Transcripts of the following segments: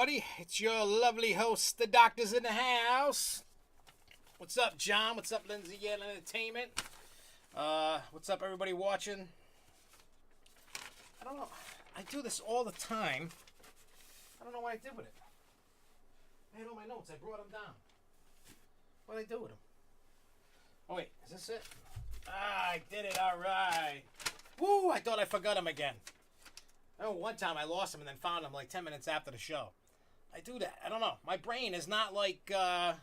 everybody. It's your lovely host, the doctor's in the house. What's up, John? What's up, Lindsay Yale Entertainment? What's up, everybody watching? I don't know. I do this all the time. I don't know what I did with it. I had all my notes. I brought them down. What did I do with them? Oh, wait. Is this it? Ah, I did it. All right. Woo! I thought I forgot them again. Oh, one time I lost them and then found them like 10 minutes after the show. I do that. I don't know. My brain is not like, I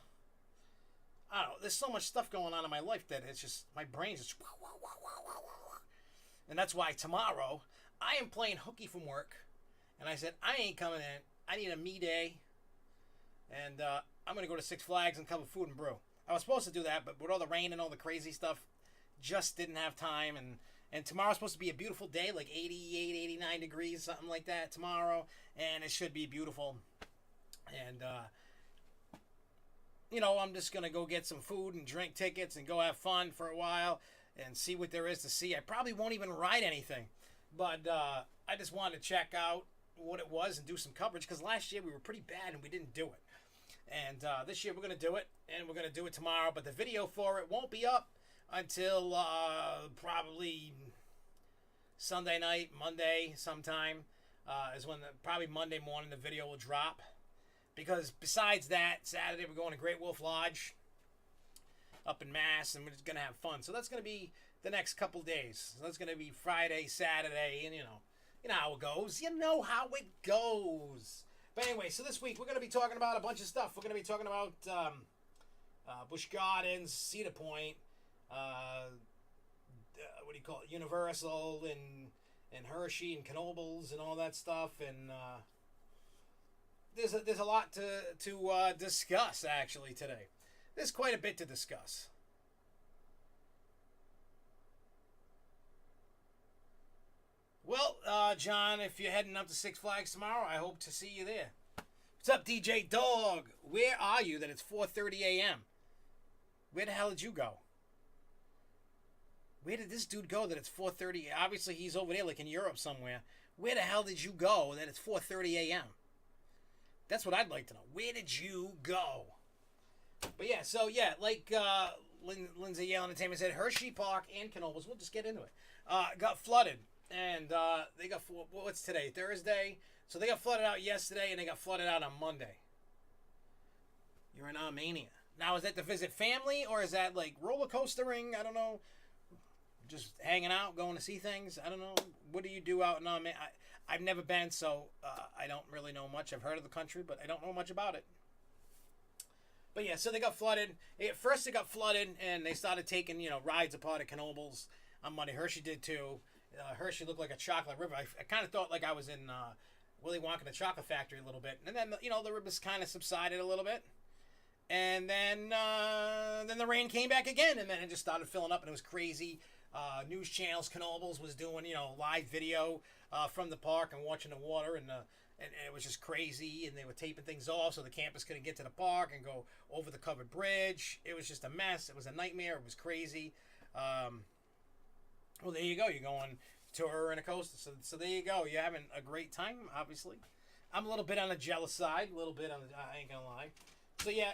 don't know. There's so much stuff going on in my life that it's just, my brain's just, and that's why tomorrow I am playing hooky from work. And I said, I ain't coming in. I need a me day. And I'm going to go to Six Flags and cover Food and Brew. I was supposed to do that, but with all the rain and all the crazy stuff, just didn't have time. And tomorrow's supposed to be a beautiful day, like 88, 89 degrees, something like that tomorrow. And it should be beautiful. And, you know, I'm just going to go get some food and drink tickets and go have fun for a while and see what there is to see. I probably won't even ride anything. But I just wanted to check out what it was and do some coverage. Because last year we were pretty bad and we didn't do it. And this year we're going to do it. And we're going to do it tomorrow. But the video for it won't be up until probably Sunday night, Monday sometime is when probably Monday morning the video will drop. Because besides that, Saturday we're going to Great Wolf Lodge up in Mass, and we're just going to have fun. So that's going to be the next couple days. So that's going to be Friday, Saturday, and you know how it goes. You know how it goes. But anyway, so this week we're going to be talking about a bunch of stuff. We're going to be talking about Busch Gardens, Cedar Point, what do you call it, Universal and Hershey and Knoebels and all that stuff, and there's a lot to discuss actually today. There's quite a bit to discuss. Well, John, if you're heading up to Six Flags tomorrow, I hope to see you there. What's up, DJ Dog? Where are you that it's 4:30 a.m.? Where the hell did you go? Where did this dude go that it's 4:30? Obviously, he's over there, like in Europe somewhere. Where the hell did you go that it's 4:30 a.m.? That's what I'd like to know. Where did you go? But yeah, so yeah, like Lindsay Yale Entertainment said, Hershey Park and Knoebels, we'll just get into it, got flooded. And they got, what's today? Thursday? So they got flooded out yesterday and they got flooded out on Monday. You're in Armenia. Now, is that to visit family or is that like roller coastering? I don't know. Just hanging out, going to see things. I don't know. What do you do out in Armenia? I've never been, so I don't really know much. I've heard of the country, but I don't know much about it. But yeah, so they got flooded. At first, they got flooded, and they started taking, rides apart at Knoebels on Monday. Hershey did too. Hershey looked like a chocolate river. I kind of thought like I was in Willy Wonka and the Chocolate Factory a little bit. And then, the rivers kind of subsided a little bit. And then the rain came back again, and then it just started filling up, and it was crazy. News channels, Knoebels was doing, live video from the park and watching the water, and it was just crazy, and they were taping things off so the campus couldn't get to the park and go over the covered bridge. It was just a mess. It was a nightmare. It was crazy. Well, there you go. You're going tour and a coaster. So there you go. You're having a great time, obviously. I'm a little bit on the jealous side. A little bit on the, I ain't going to lie. So yeah,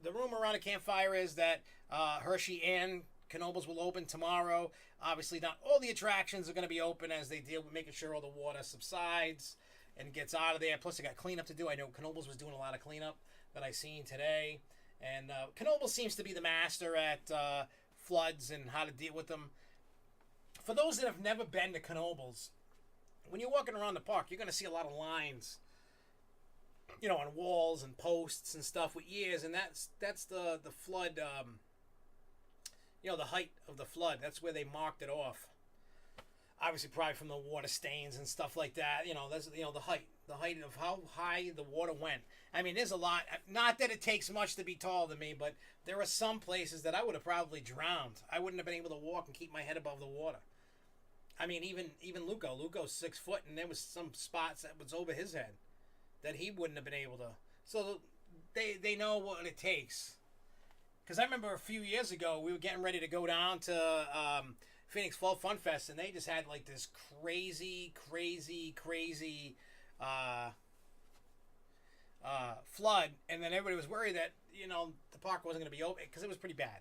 the rumor around the campfire is that Hershey and Knoebels will open tomorrow. Obviously, not all the attractions are going to be open as they deal with making sure all the water subsides and gets out of there. Plus, they got cleanup to do. I know Knoebels was doing a lot of cleanup that I seen today. And Knoebels seems to be the master at floods and how to deal with them. For those that have never been to Knoebels, when you're walking around the park, you're going to see a lot of lines, on walls and posts and stuff with years. And that's the flood, the height of the flood. That's where they marked it off. Obviously, probably from the water stains and stuff like that. That's the height of how high the water went. I mean, there's a lot. Not that it takes much to be taller than me, but there are some places that I would have probably drowned. I wouldn't have been able to walk and keep my head above the water. I mean, even Luco. Luco's 6 foot, and there was some spots that was over his head that he wouldn't have been able to. So they know what it takes. Because I remember a few years ago, we were getting ready to go down to Phoenix Fall Fun Fest, and they just had like this crazy flood, and then everybody was worried that the park wasn't going to be open because it was pretty bad.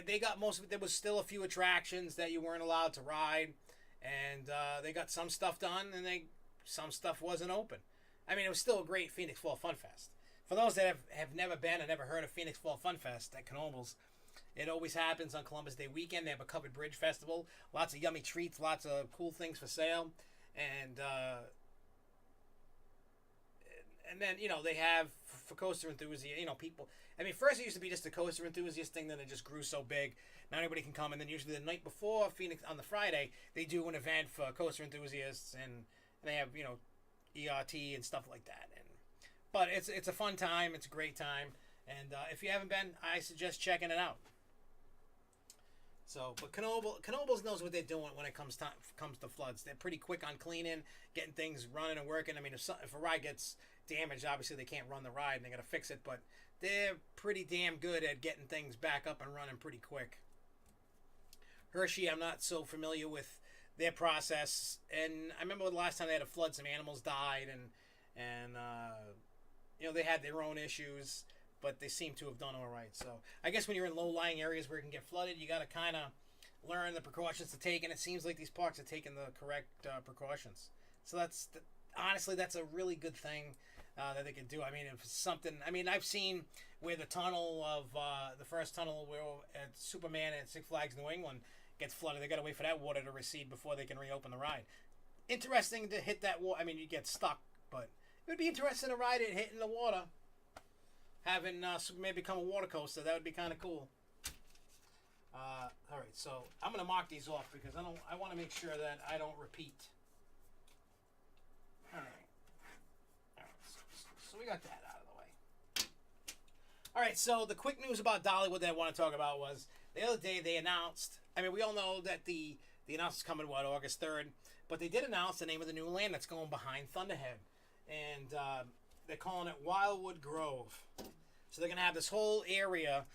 They got most of it. There was still a few attractions that you weren't allowed to ride, and they got some stuff done, and some stuff wasn't open. I mean, it was still a great Phoenix Fall Fun Fest. For those that have never been and never heard of Phoenix Fall Fun Fest at Knoebels, it always happens on Columbus Day weekend. They have a covered bridge festival, lots of yummy treats, lots of cool things for sale, and then they have for coaster enthusiasts. People. I mean, first it used to be just a coaster enthusiast thing, then it just grew so big. Now anybody can come, and then usually the night before Phoenix on the Friday they do an event for coaster enthusiasts, and they have ERT and stuff like that. But it's a fun time. It's a great time, and if you haven't been, I suggest checking it out. So, but Knoebels knows what they're doing when it comes to floods. They're pretty quick on cleaning, getting things running and working. I mean, if a ride gets damaged, obviously they can't run the ride and they got to fix it. But they're pretty damn good at getting things back up and running pretty quick. Hershey, I'm not so familiar with their process, and I remember the last time they had a flood, some animals died, and they had their own issues, but they seem to have done all right. So I guess when you're in low-lying areas where it can get flooded, you got to kind of learn the precautions to take, and it seems like these parks are taking the correct precautions. So honestly, that's a really good thing that they can do. I mean, if it's something, I've seen where the tunnel of the first tunnel where at Superman at Six Flags New England gets flooded. They got to wait for that water to recede before they can reopen the ride. Interesting to hit that water. I mean, you get stuck, but it would be interesting to ride it hitting the water. Having Superman become a water coaster, that would be kind of cool. All right, so I'm gonna mark these off because I want to make sure that I don't repeat. All right, so we got that out of the way. All right, so the quick news about Dollywood that I want to talk about was the other day they announced. I mean, we all know that the announcement's coming August 3rd, but they did announce the name of the new land that's going behind Thunderhead, and they're calling it Wildwood Grove. So they're going to have this whole area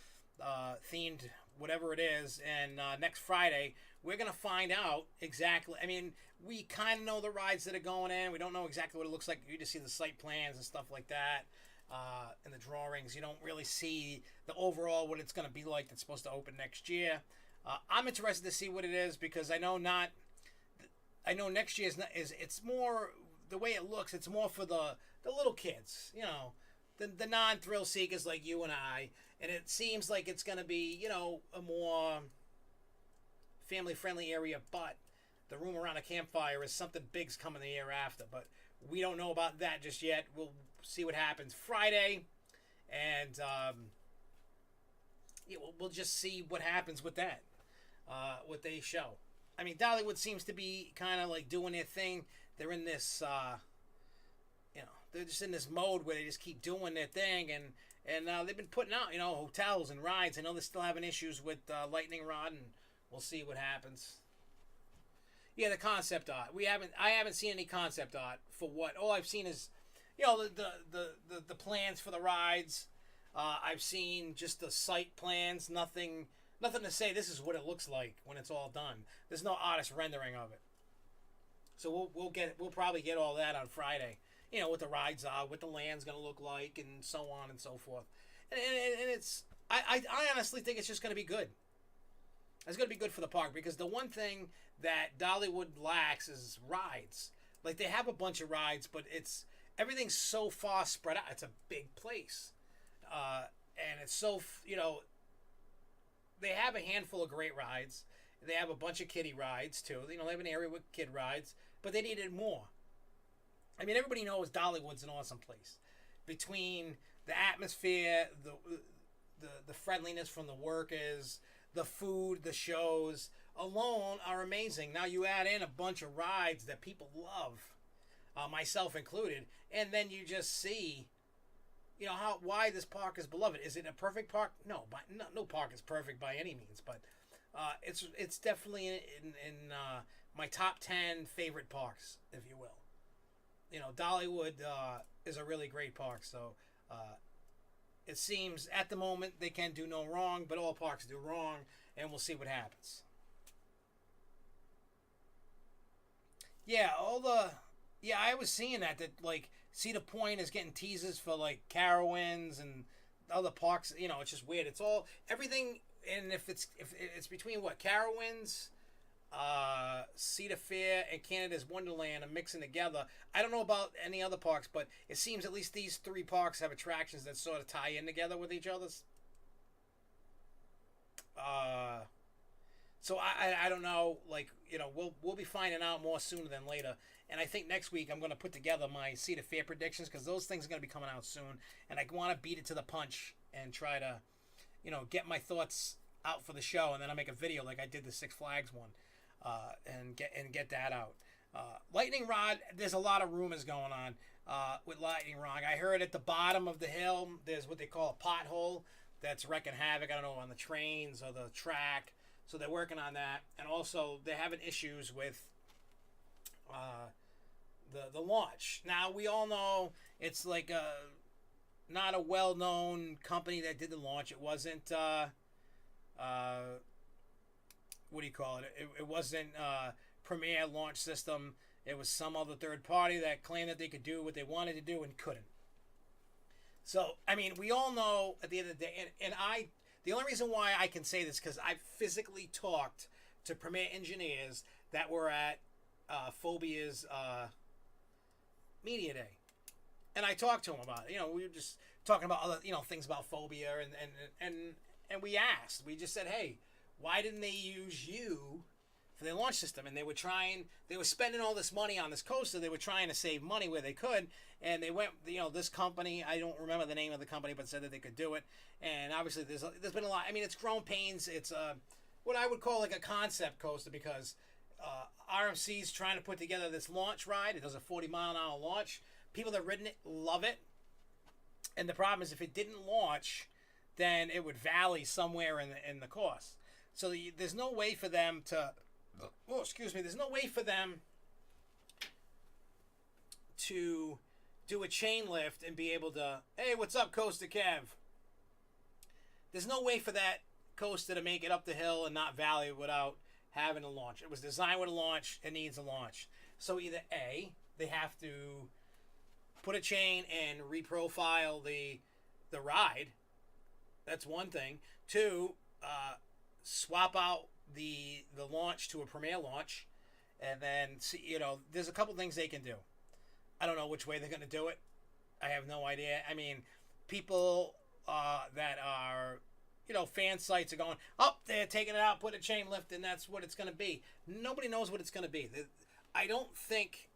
themed, whatever it is, and next Friday, we're going to find out exactly. I mean, we kind of know the rides that are going in. We don't know exactly what it looks like. You just see the site plans and stuff like that, and the drawings. You don't really see the overall what it's going to be like that's supposed to open next year. I'm interested to see what it is because I know next year it's more the way it looks. It's more for the little kids, the non-thrill seekers like you and I, and it seems like it's going to be a more family-friendly area. But the room around a campfire is something big's coming the year after. But we don't know about that just yet. We'll see what happens Friday, and we'll just see what happens with that. What they show. I mean, Dollywood seems to be kind of like doing their thing. They're in this, they're just in this mode where they just keep doing their thing, and they've been putting out, hotels and rides. I know they're still having issues with Lightning Rod, and we'll see what happens. Yeah, the concept art. I haven't seen any concept art for what. All I've seen is, the plans for the rides. I've seen just the site plans. Nothing to say this is what it looks like when it's all done. There's no artist rendering of it. So we'll probably get all that on Friday. What the rides are, what the land's going to look like, and so on and so forth. And it's I honestly think it's just going to be good. It's going to be good for the park because the one thing that Dollywood lacks is rides. Like they have a bunch of rides, but everything's so far spread out. It's a big place, and it's so They have a handful of great rides. They have a bunch of kiddie rides too. They have an area with kid rides, but they needed more. I mean, everybody knows Dollywood's an awesome place. Between the atmosphere, the friendliness from the workers, the food, the shows alone are amazing. Now you add in a bunch of rides that people love, myself included, and then you just see why this park is beloved. Is it a perfect park? No, no park is perfect by any means, but it's definitely in my top 10 favorite parks, if you will. Dollywood is a really great park, so it seems at the moment they can do no wrong, but all parks do wrong, and we'll see what happens. Yeah, I was seeing that like Cedar Point is getting teasers for like Carowinds and other parks. You know, it's just weird. It's all everything, and if it's between what Carowinds, Cedar Fair, and Canada's Wonderland are mixing together. I don't know about any other parks, but it seems at least these three parks have attractions that sort of tie in together with each other's. So I don't know. Like, you know, we'll be finding out more sooner than later. And I think next week I'm going to put together my Cedar Fair predictions, because those things are going to be coming out soon. And I want to beat it to the punch and try to, you know, get my thoughts out for the show. And then I'll make a video like I did the Six Flags one, and get that out. Lightning Rod, there's a lot of rumors going on with Lightning Rod. I heard at the bottom of the hill there's what they call a pothole that's wrecking havoc, I don't know, on the trains or the track. So they're working on that. And also they're having issues with the launch. Now, we all know it's like not a well-known company that did the launch. It wasn't what do you call it? It wasn't Premier Launch System. It was some other third party that claimed that they could do what they wanted to do and couldn't. So, I mean, we all know at the end of the day, and the only reason why I can say this, because I physically talked to Premier engineers that were at Phobia's Media Day. And I talked to them about it. You know, we were just talking about other, you know, things about Phobia, and we asked. We just said, hey, why didn't they use you for their launch system? And they were spending all this money on this coaster. They were trying to save money where they could. And they went, you know, this company, I don't remember the name of the company, but said that they could do it. And obviously there's been a lot. I mean, it's grown pains. It's what I would call like a concept coaster, because RMC's trying to put together this launch ride. It does a 40-mile-an-hour launch. People that have ridden it love it. And the problem is, if it didn't launch, then it would valley somewhere in the course. So there's no way for them to, oh, excuse me, there's no way for them to do a chain lift and be able to, hey, what's up, Coaster Kev? There's no way for that coaster to make it up the hill and not valley without having a launch. It was designed with a launch. It needs a launch. So either A, they have to put a chain and reprofile the ride. That's one thing. Two, swap out the launch to a Premier launch, and then see, you know, there's a couple things they can do. I don't know which way they're going to do it. I have no idea. I mean, people that are, you know, fan sites are going, oh, they're taking it out, put a chain lift, and that's what it's going to be. Nobody knows what it's going to be. I don't think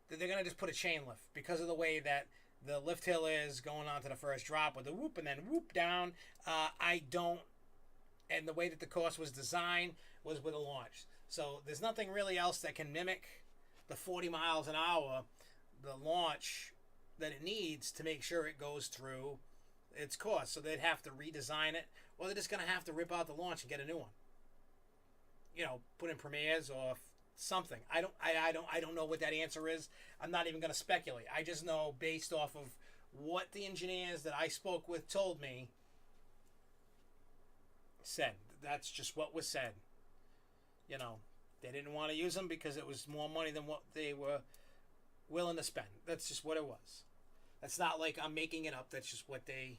that they're going to just put a chain lift, because of the way that the lift hill is going on to the first drop with the whoop and then whoop down. I don't. And the way that the course was designed was with a launch. So there's nothing really else that can mimic the 40 miles an hour, the launch that it needs to make sure it goes through its course. So they'd have to redesign it, or they're just going to have to rip out the launch and get a new one. You know, put in Premiers or something. I don't know what that answer is. I'm not even going to speculate. I just know, based off of what the engineers that I spoke with told me, said. That's just what was said. You know, they didn't want to use them because it was more money than what they were willing to spend. That's just what it was. That's not like I'm making it up. That's just what they...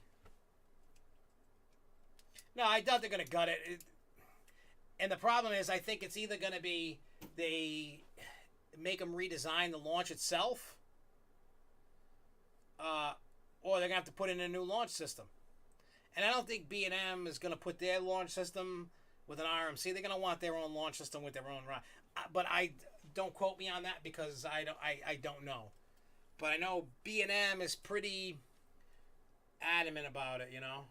No, I doubt they're going to gut it. And the problem is, I think it's either going to be they make them redesign the launch itself, or they're going to have to put in a new launch system. And I don't think B&M is going to put their launch system with an RMC. They're going to want their own launch system with their own ride. But I don't quote me on that, because I don't know. But I know B&M is pretty adamant about it, you know.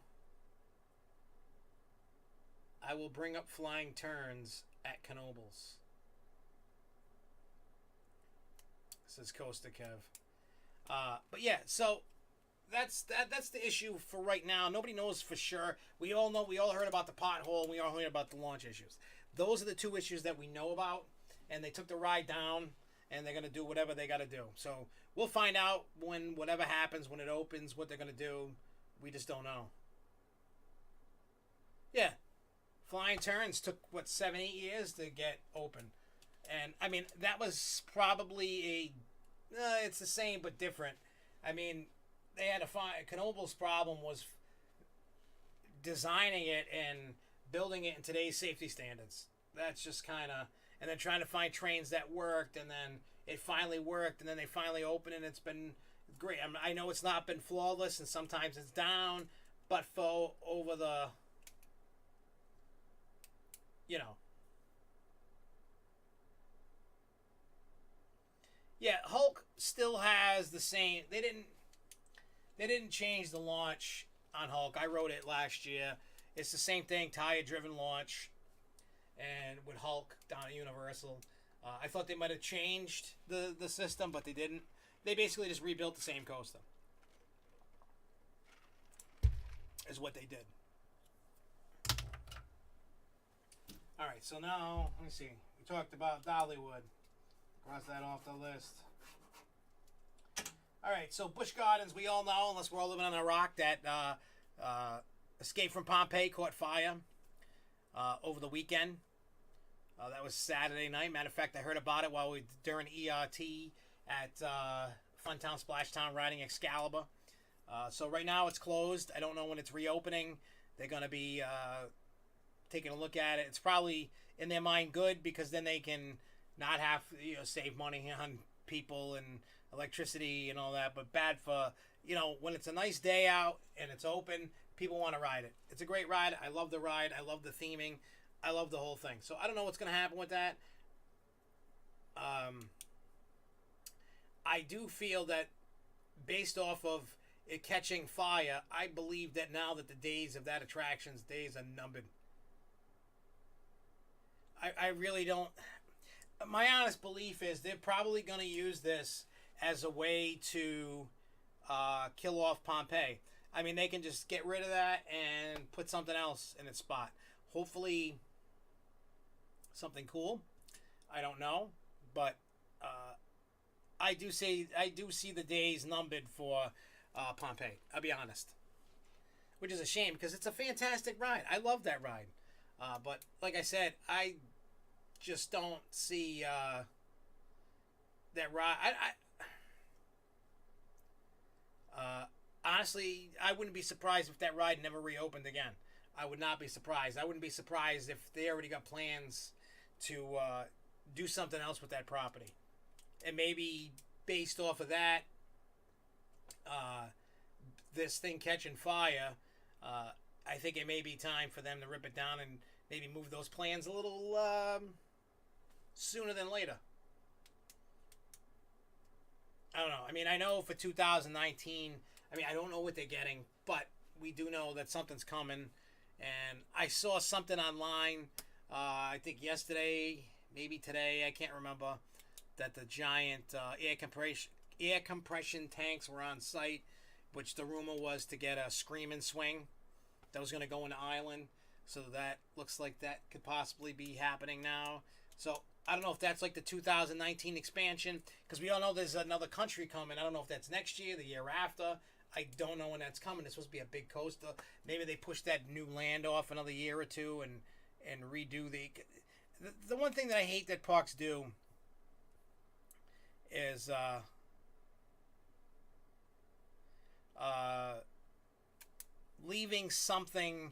I will bring up flying turns at Knoebels, says Costa Kev. But yeah, so that's the issue for right now. Nobody knows for sure. We all know. We all heard about the pothole. And we all heard about the launch issues. Those are the two issues that we know about. And they took the ride down, and they're gonna do whatever they got to do. So we'll find out when whatever happens, when it opens, what they're gonna do. We just don't know. Yeah, flying turns took what, 7-8 years to get open, and I mean that was probably It's the same but different. I mean, they had to find Knobel's problem was designing it and building it in today's safety standards. That's just kind of, and then trying to find trains that worked, and then it finally worked, and then they finally opened, and it's been great. I know it's not been flawless, and sometimes it's down, but for over the, you know, yeah, Hulk still has the same. They didn't change the launch on Hulk. I wrote it last year. It's the same thing, tire-driven launch, and with Hulk down at Universal. I thought they might have changed the system, but they didn't. They basically just rebuilt the same coaster. Is what they did. All right, so now, let me see. We talked about Dollywood. Cross that off the list. All right, so Busch Gardens, we all know, unless we're all living on a rock, that Escape from Pompeii caught fire over the weekend. That was Saturday night. Matter of fact, I heard about it while during ERT at Funtown Splashtown riding Excalibur. So right now it's closed. I don't know when it's reopening. They're going to be taking a look at it. It's probably in their mind good, because then they can not have save money on people and electricity and all that. But bad for when it's a nice day out and it's open, people want to ride it. It's a great ride. I love the ride. I love the theming. I love the whole thing. So I don't know what's going to happen with that. I do feel that based off of it catching fire, I believe that now that the days of that attraction's days are numbered. I really don't. My honest belief is they're probably going to use this as a way to kill off Pompeii. I mean, they can just get rid of that and put something else in its spot. Hopefully, something cool. I don't know, but I do see the days numbered for Pompeii. I'll be honest, which is a shame because it's a fantastic ride. I love that ride, but like I said, I just don't see that ride. Honestly, I wouldn't be surprised if that ride never reopened again. I would not be surprised. I wouldn't be surprised if they already got plans to do something else with that property. And maybe based off of that, this thing catching fire, I think it may be time for them to rip it down and maybe move those plans a little sooner than later. I don't know. I mean, I know for 2019, I don't know what they're getting, but we do know that something's coming. And I saw something online, I think yesterday, maybe today, I can't remember, that the giant air compression tanks were on site, which the rumor was to get a scream and swing that was going to go into Island. So that looks like that could possibly be happening now. So I don't know if that's like the 2019 expansion, because we all know there's another country coming. I don't know if that's next year, the year after. I don't know when that's coming. It's supposed to be a big coaster. Maybe they push that new land off another year or two and redo the one thing that I hate that parks do is leaving something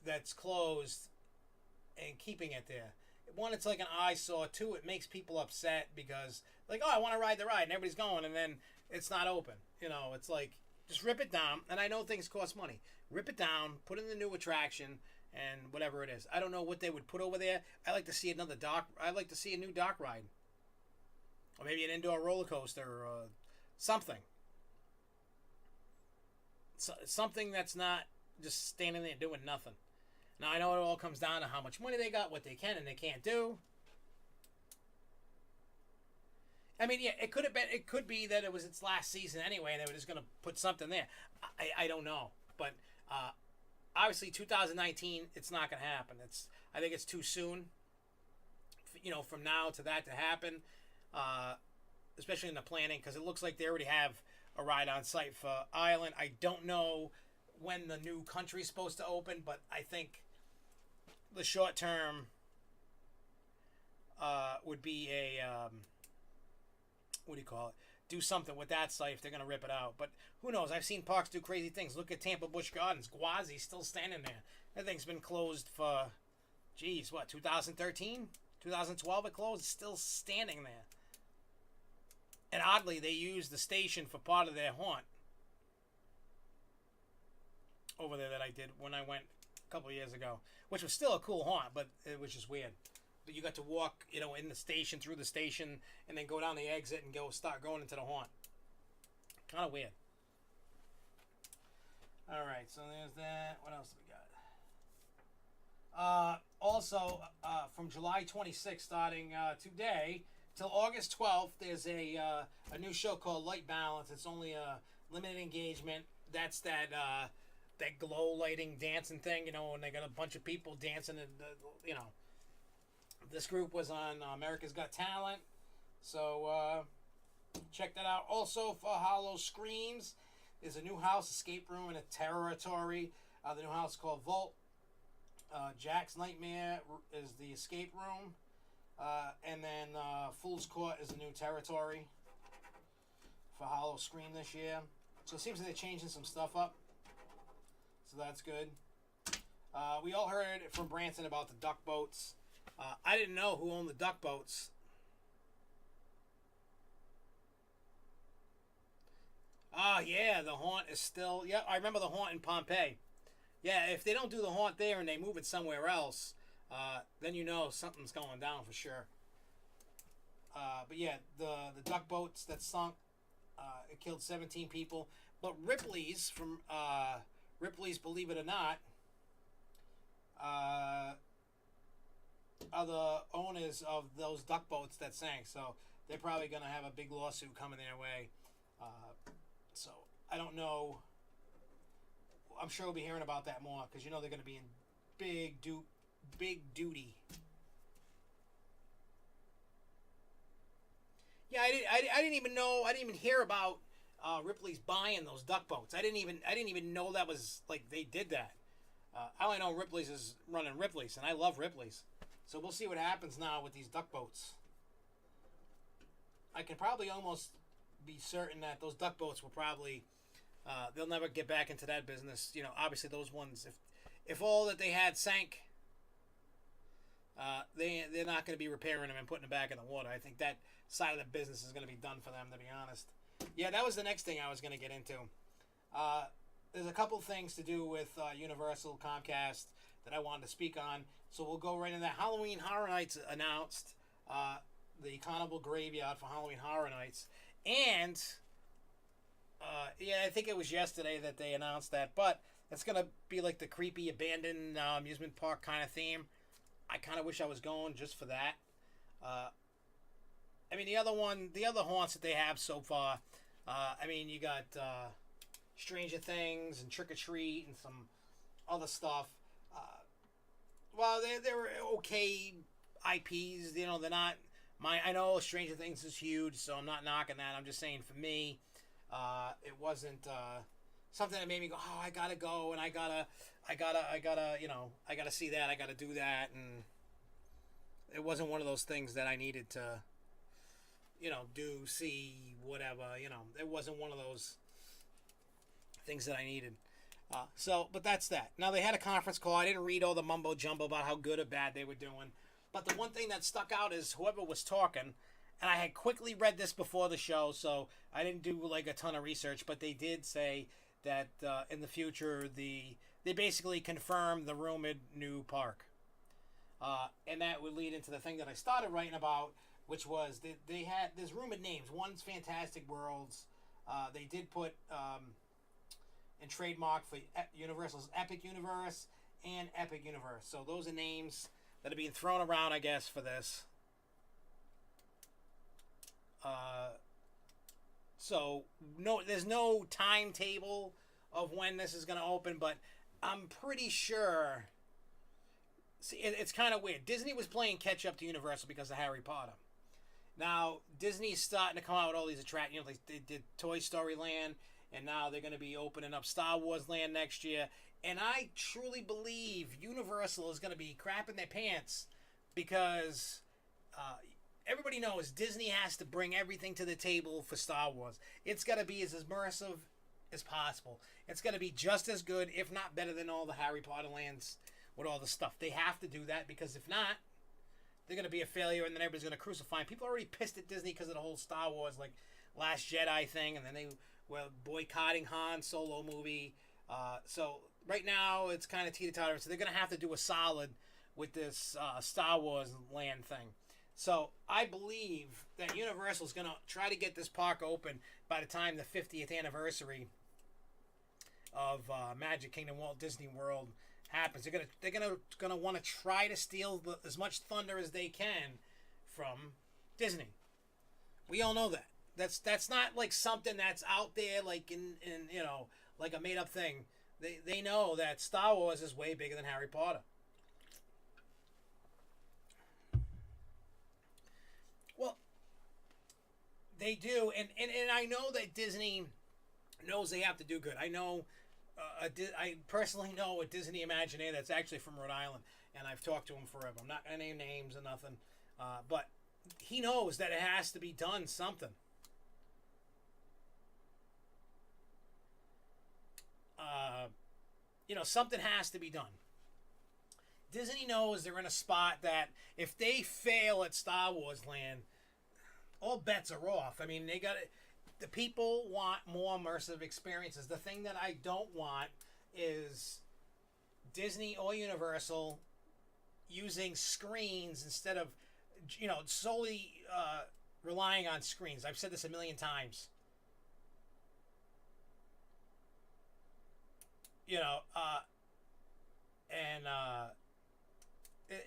that's closed and keeping it there. One, it's like an eyesore. Two, it makes people upset because, like, oh, I want to ride the ride, and everybody's going, and then it's not open. It's like, just rip it down. And I know things cost money. Rip it down, put in the new attraction, and whatever it is. I don't know what they would put over there. I like to see another dock. I like to see a new dock ride, or maybe an indoor roller coaster, or something. Something that's not just standing there doing nothing. Now, I know it all comes down to how much money they got, what they can and they can't do. I mean, yeah, it could be that it was its last season anyway, and they were just going to put something there. I don't know. But obviously, 2019, it's not going to happen. I think it's too soon, from now to that to happen, especially in the planning, because it looks like they already have a ride on site for Ireland. I don't know when the new country's supposed to open, but I think the short term would be what do you call it? Do something with that site if they're gonna rip it out. But who knows? I've seen parks do crazy things. Look at Tampa Busch Gardens. Gwazi's still standing there. That thing's been closed for, geez, what, 2013? 2012 it closed. It's still standing there. And oddly, they used the station for part of their haunt over there that I did when I went a couple of years ago, which was still a cool haunt, but it was just weird. But you got to walk, you know, in the station, through the station, and then go down the exit and start going into the haunt. Kind of weird. All right, so there's that. What else do we got? Also, from July 26th, starting today till August 12th, there's a new show called Light Balance. It's only a limited engagement. That's that glow lighting dancing thing, you know, and they got a bunch of people dancing, and you know. This group was on America's Got Talent, so check that out. Also, for Hollow Screams, there's a new house, escape room, and a territory. The new house is called Vault. Jack's Nightmare is the escape room, and then Fool's Court is the new territory for Hollow Scream this year. So it seems like they're changing some stuff up, so that's good. We all heard from Branson about the duck boats. I didn't know who owned the duck boats. Yeah, the haunt is still... Yeah, I remember the haunt in Pompeii. Yeah, if they don't do the haunt there and they move it somewhere else, then you know something's going down for sure. But yeah, the duck boats that sunk, it killed 17 people. But Ripley's, from Ripley's Believe It or Not, are the owners of those duck boats that sank, so they're probably going to have a big lawsuit coming their way. So I don't know. I'm sure we'll be hearing about that more, because you know they're going to be in big duty. Yeah, I didn't even know. I didn't even hear about Ripley's buying those duck boats. I didn't even know that was, like, they did that. I only know Ripley's is running Ripley's, and I love Ripley's. So we'll see what happens now with these duck boats. I can probably almost be certain that those duck boats will probably, they'll never get back into that business. You know, obviously those ones, if all that they had sank, they're not going to be repairing them and putting them back in the water. I think that side of the business is going to be done for them, to be honest. Yeah, that was the next thing I was going to get into. There's a couple things to do with Universal Comcast that I wanted to speak on. So we'll go right into that. Halloween Horror Nights announced the Carnival Graveyard for Halloween Horror Nights. And, yeah, I think it was yesterday that they announced that. But it's going to be like the creepy abandoned amusement park kind of theme. I kind of wish I was going just for that. I mean, the other haunts that they have so far, I mean, you got Stranger Things and Trick or Treat and some other stuff. Well, they're okay IPs. You know, they're not... I know Stranger Things is huge, so I'm not knocking that. I'm just saying, for me, it wasn't something that made me go, oh, I gotta go, and I gotta, you know, I gotta see that, I gotta do that, and it wasn't one of those things that I needed to, you know, see, whatever, you know. It wasn't one of those things that I needed. But that's that. Now, they had a conference call. I didn't read all the mumbo jumbo about how good or bad they were doing. But the one thing that stuck out is whoever was talking, and I had quickly read this before the show, so I didn't do like a ton of research, but they did say that in the future, they basically confirmed the rumored new park. And that would lead into the thing that I started writing about, which was they had, there's rumored names. One's Fantastic Worlds. They did put... and trademark for Universal's Epic Universe and Epic Universe. So those are names that are being thrown around, I guess, for this. So no, there's no timetable of when this is going to open, but I'm pretty sure. See, it's kind of weird. Disney was playing catch up to Universal because of Harry Potter. Now Disney's starting to come out with all these attractions. You know, they did Toy Story Land. And now they're going to be opening up Star Wars Land next year. And I truly believe Universal is going to be crapping their pants because everybody knows Disney has to bring everything to the table for Star Wars. It's got to be as immersive as possible. It's got to be just as good, if not better, than all the Harry Potter lands with all the stuff. They have to do that, because if not, they're going to be a failure, and then everybody's going to crucify them. People are already pissed at Disney because of the whole Star Wars, like, Last Jedi thing, and then they were boycotting Han Solo movie. So right now, it's kind of teeter-totter. So they're going to have to do a solid with this Star Wars land thing. So I believe that Universal is going to try to get this park open by the time the 50th anniversary of Magic Kingdom Walt Disney World happens. They're gonna want to try to steal as much thunder as they can from Disney. We all know that. That's not like something that's out there like in like a made up thing. They know that Star Wars is way bigger than Harry Potter. Well, they do, and I know that Disney knows they have to do good. I know, I personally know a Disney Imagineer that's actually from Rhode Island, and I've talked to him forever. I'm not gonna name names or nothing, but he knows that it has to be done something. Something has to be done. Disney knows they're in a spot that if they fail at Star Wars Land, all bets are off. I mean, the people want more immersive experiences. The thing that I don't want is Disney or Universal using screens instead of, solely relying on screens. I've said this a million times.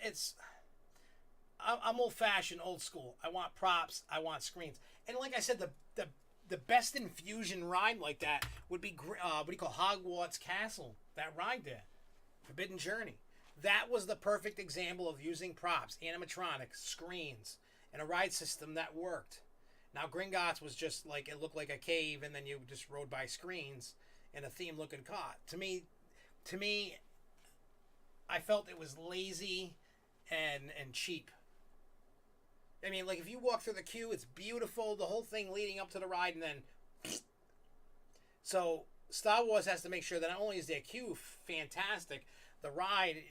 It's I'm old-fashioned, old school. I want props. I want screens. And like I said, the best infusion ride like that would be what do you call Hogwarts Castle? That ride there, Forbidden Journey. That was the perfect example of using props, animatronics, screens, and a ride system that worked. Now Gringotts was just like, it looked like a cave, and then you just rode by screens in a theme-looking car. To me, I felt it was lazy and cheap. I mean, like, if you walk through the queue, it's beautiful, the whole thing leading up to the ride, and then... So, Star Wars has to make sure that not only is their queue fantastic, the ride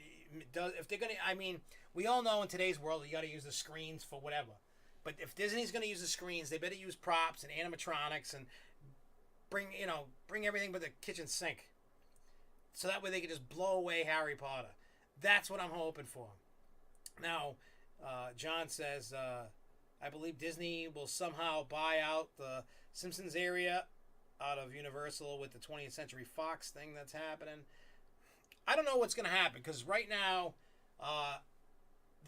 does... If they're going to... I mean, we all know in today's world you got to use the screens for whatever. But if Disney's going to use the screens, they better use props and animatronics and bring everything but the kitchen sink. So that way they can just blow away Harry Potter. That's what I'm hoping for. Now... John says, I believe Disney will somehow buy out the Simpsons area out of Universal with the 20th Century Fox thing that's happening. I don't know what's going to happen, because right now,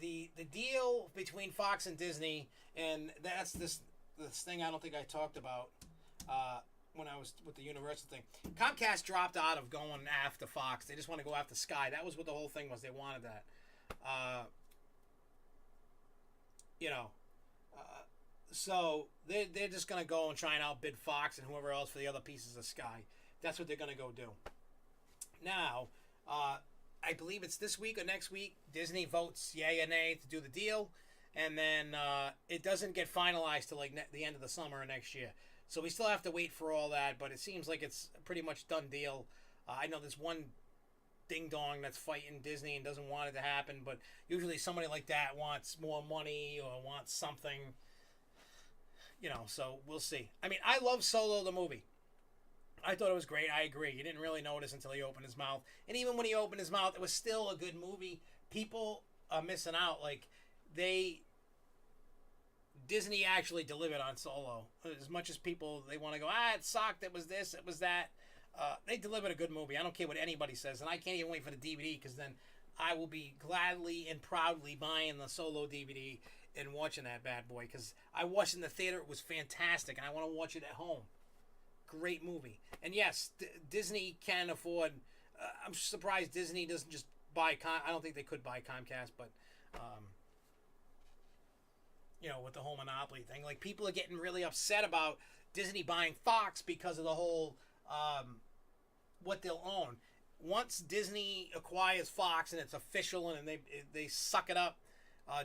the deal between Fox and Disney, and that's this thing I don't think I talked about when I was with the Universal thing. Comcast dropped out of going after Fox. They just want to go after Sky. That was what the whole thing was. They wanted that. So they're just going to go and try and outbid Fox and whoever else for the other pieces of Sky. That's what they're going to go do. Now, I believe it's this week or next week, Disney votes yay or nay to do the deal, and then it doesn't get finalized till like the end of the summer next year. So we still have to wait for all that, but it seems like it's a pretty much done deal. I know there's one ding-dong that's fighting Disney and doesn't want it to happen, but usually somebody like that wants more money or wants something, so we'll see. I mean, I love Solo the movie. I thought it was great. I agree. You didn't really notice until he opened his mouth. And even when he opened his mouth, it was still a good movie. People are missing out. Like, Disney actually delivered on Solo. As much as people, they want to go, it sucked, it was this, it was that. They delivered a good movie. I don't care what anybody says, and I can't even wait for the DVD, because then I will be gladly and proudly buying the Solo DVD and watching that bad boy, because I watched it in the theater. It was fantastic, and I want to watch it at home. Great movie. And yes, Disney can afford... I'm surprised Disney doesn't just buy... I don't think they could buy Comcast, but... with the whole monopoly thing. Like, people are getting really upset about Disney buying Fox because of the whole... what they'll own. Once Disney acquires Fox and it's official and they suck it up,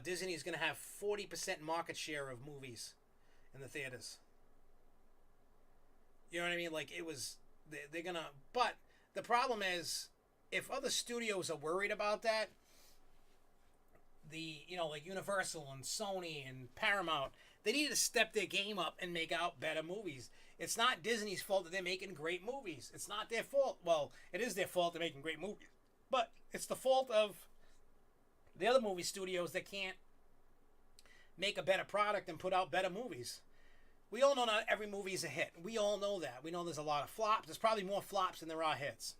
Disney is going to have 40% market share of movies in the theaters. You know what I mean? Like, it was, they're going to, but the problem is, if other studios are worried about that, like Universal and Sony and Paramount, they need to step their game up and make out better movies. It's not Disney's fault that they're making great movies. It's not their fault. Well, it is their fault they're making great movies. But it's the fault of the other movie studios that can't make a better product and put out better movies. We all know not every movie is a hit. We all know that. We know there's a lot of flops. There's probably more flops than there are hits.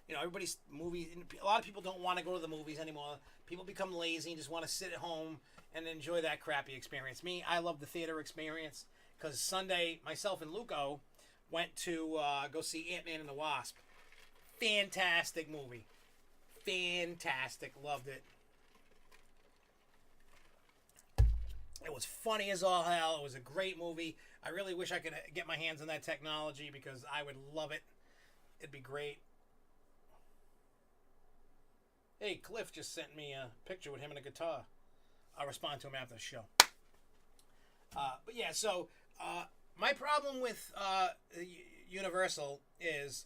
You know, everybody's movie. A lot of people don't want to go to the movies anymore. People become lazy and just want to sit at home and enjoy that crappy experience. Me, I love the theater experience because Sunday, myself and Luco went to go see Ant-Man and the Wasp. Fantastic movie. Fantastic. Loved it. It was funny as all hell. It was a great movie. I really wish I could get my hands on that technology because I would love it. It'd be great. Hey, Cliff just sent me a picture with him and a guitar. I'll respond to him after the show. But yeah, so my problem with Universal is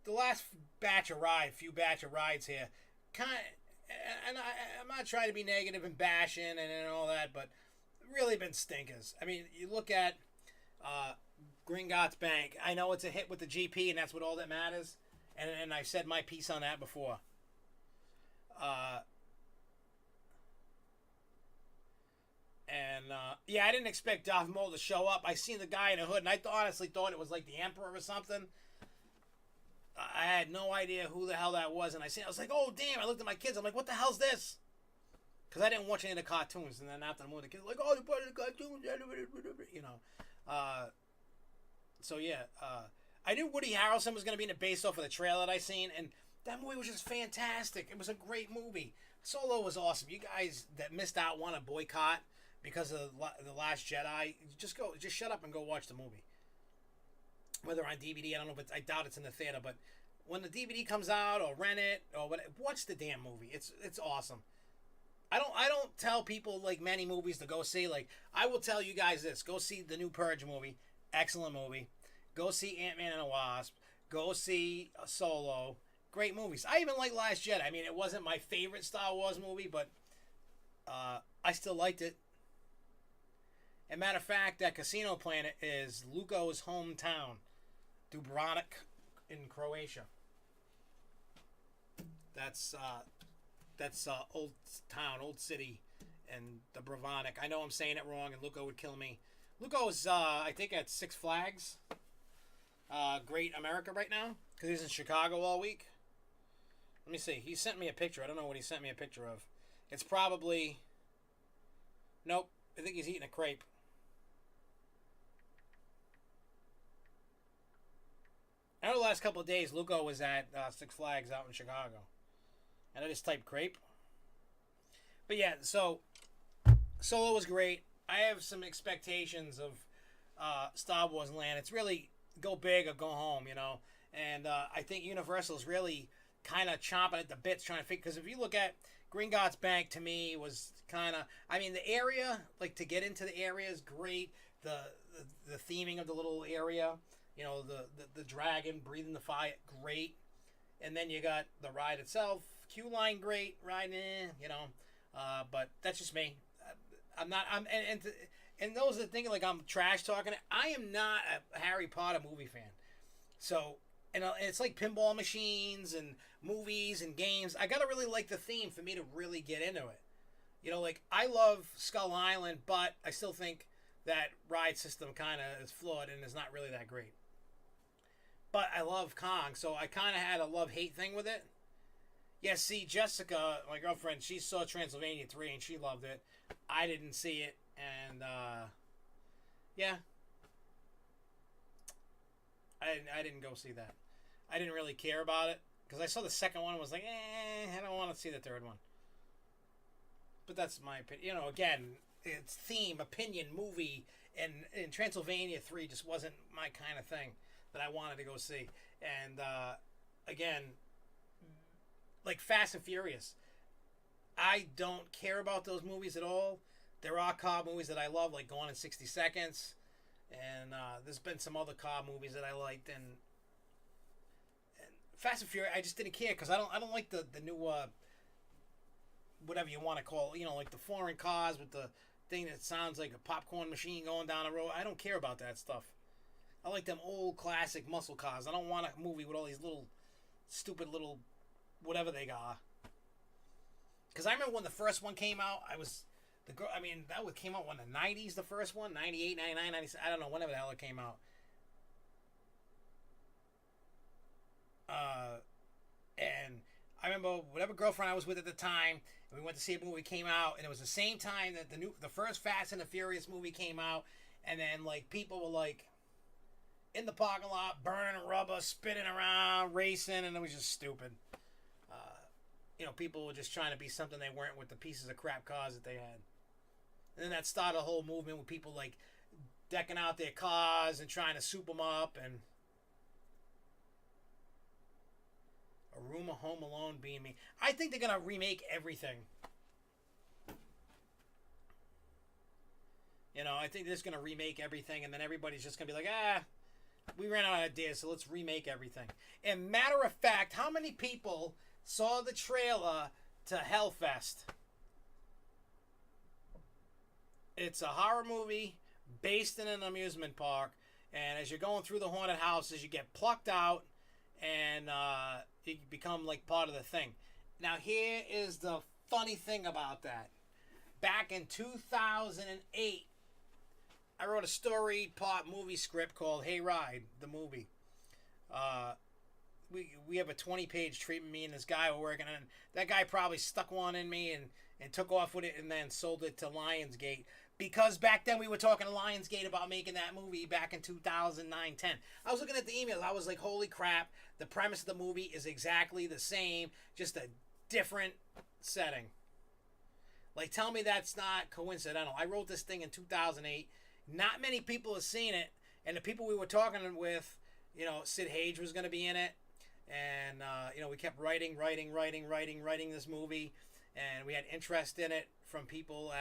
the last few batch of rides here, and I'm not trying to be negative and bashing and all that, but really been stinkers. I mean, you look at Gringotts Bank. I know it's a hit with the GP, and that's what all that matters. And I said my piece on that before. Yeah, I didn't expect Darth Maul to show up. I seen the guy in a hood, and I honestly thought it was like the Emperor or something. I had no idea who the hell that was, and I was like, oh, damn. I looked at my kids. I'm like, what the hell's this? Because I didn't watch any of the cartoons, and then after the movie, the kids were like, oh, they're part of the cartoons, you know. So, yeah. I knew Woody Harrelson was going to be in it based off of the trailer that I seen, and that movie was just fantastic. It was a great movie. Solo was awesome. You guys that missed out want to boycott because of The Last Jedi. Just shut up and go watch the movie. Whether on DVD, I don't know, but I doubt it's in the theater. But when the DVD comes out, or rent it, or whatever, watch the damn movie. It's awesome. I don't tell people like many movies to go see. Like, I will tell you guys this: go see the new Purge movie. Excellent movie. Go see Ant-Man and the Wasp. Go see Solo. Great movies. I even like Last Jedi. I mean, it wasn't my favorite Star Wars movie, but I still liked it. And matter of fact, that Casino Planet is Luco's hometown, Dubrovnik in Croatia. That's old town, old city, and Dubrovnik. I know I'm saying it wrong, and Luco would kill me. Luco's, I think, at Six Flags, Great America right now, because he's in Chicago all week. Let me see. He sent me a picture. I don't know what he sent me a picture of. It's probably... Nope. I think he's eating a crepe. I know the last couple of days, Luco was at Six Flags out in Chicago. And I just typed crepe. But yeah, so... Solo was great. I have some expectations of Star Wars Land. It's really go big or go home, you know. And I think Universal's really kind of chomping at the bits trying to figure... Because if you look at Gringotts Bank, to me, was kind of... I mean, the area, like, to get into the area is great. The theming of the little area, you know, the dragon breathing the fire, great. And then you got the ride itself. Queue line, great. Ride, you know. But that's just me. I'm not... And those that think like I'm trash talking, I am not a Harry Potter movie fan. So... And it's like pinball machines and movies and games. I gotta really like the theme for me to really get into it. You know, like, I love Skull Island, but I still think that ride system kind of is flawed and is not really that great. But I love Kong, so I kind of had a love-hate thing with it. Yeah, see, Jessica, my girlfriend, she saw Transylvania 3 and she loved it. I didn't see it, and, yeah. I didn't go see that. I didn't really care about it because I saw the second one and was like, I don't want to see the third one. But that's my opinion. You know, again, it's theme, opinion, movie, and Transylvania 3 just wasn't my kind of thing that I wanted to go see. And, again, like Fast and Furious. I don't care about those movies at all. There are car movies that I love, like Gone in 60 Seconds, and there's been some other car movies that I liked, and Fast and Furious. I just didn't care because I don't like the new whatever you want to call it, like the foreign cars with the thing that sounds like a popcorn machine going down the road. I don't care about that stuff. I like them old classic muscle cars. I don't want a movie with all these little stupid little whatever they got. Because I remember when the first one came out, the girl. I mean, came out when the 90s, the first one, 98, 99, 97. I don't know, whenever the hell it came out. And I remember whatever girlfriend I was with at the time, and we went to see a movie came out, and it was the same time that the first Fast and the Furious movie came out, and then like people were like in the parking lot burning rubber, spinning around, racing, and it was just stupid. People were just trying to be something they weren't with the pieces of crap cars that they had. And then that started a whole movement with people like decking out their cars and trying to soup them up, and a room of Home Alone being me. I think they're gonna remake everything. I think they're just gonna remake everything, and then everybody's just gonna be like, we ran out of ideas, so let's remake everything. And matter of fact, how many people saw the trailer to Hellfest? It's a horror movie based in an amusement park, and as you're going through the haunted houses, you get plucked out, and you become like part of the thing. Now, here is the funny thing about that. Back in 2008, I wrote a story part movie script called Hey Ride, the movie. We have a 20-page treatment, me and this guy were working on. That guy probably stuck one in me and took off with it and then sold it to Lionsgate. Because back then we were talking to Lionsgate about making that movie back in 2009-10. I was looking at the emails. I was like, holy crap, the premise of the movie is exactly the same, just a different setting. Like, tell me that's not coincidental. I wrote this thing in 2008. Not many people have seen it. And the people we were talking with, Sid Hage was going to be in it. And, we kept writing this movie. And we had interest in it from people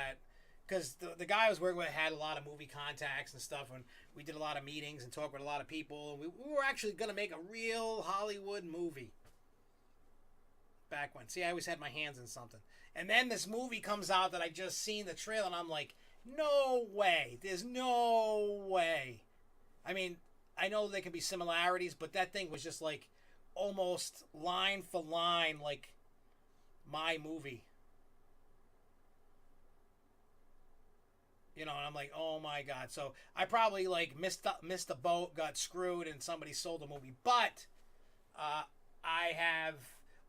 because the guy I was working with had a lot of movie contacts and stuff. And we did a lot of meetings and talked with a lot of people. And we were actually going to make a real Hollywood movie. Back when. See, I always had my hands in something. And then this movie comes out that I just seen the trailer. And I'm like, no way. There's no way. I mean, I know there can be similarities, but that thing was just like almost line for line like my movie. And I'm like, oh my God. So I probably like missed the boat, got screwed, and somebody sold the movie. But I have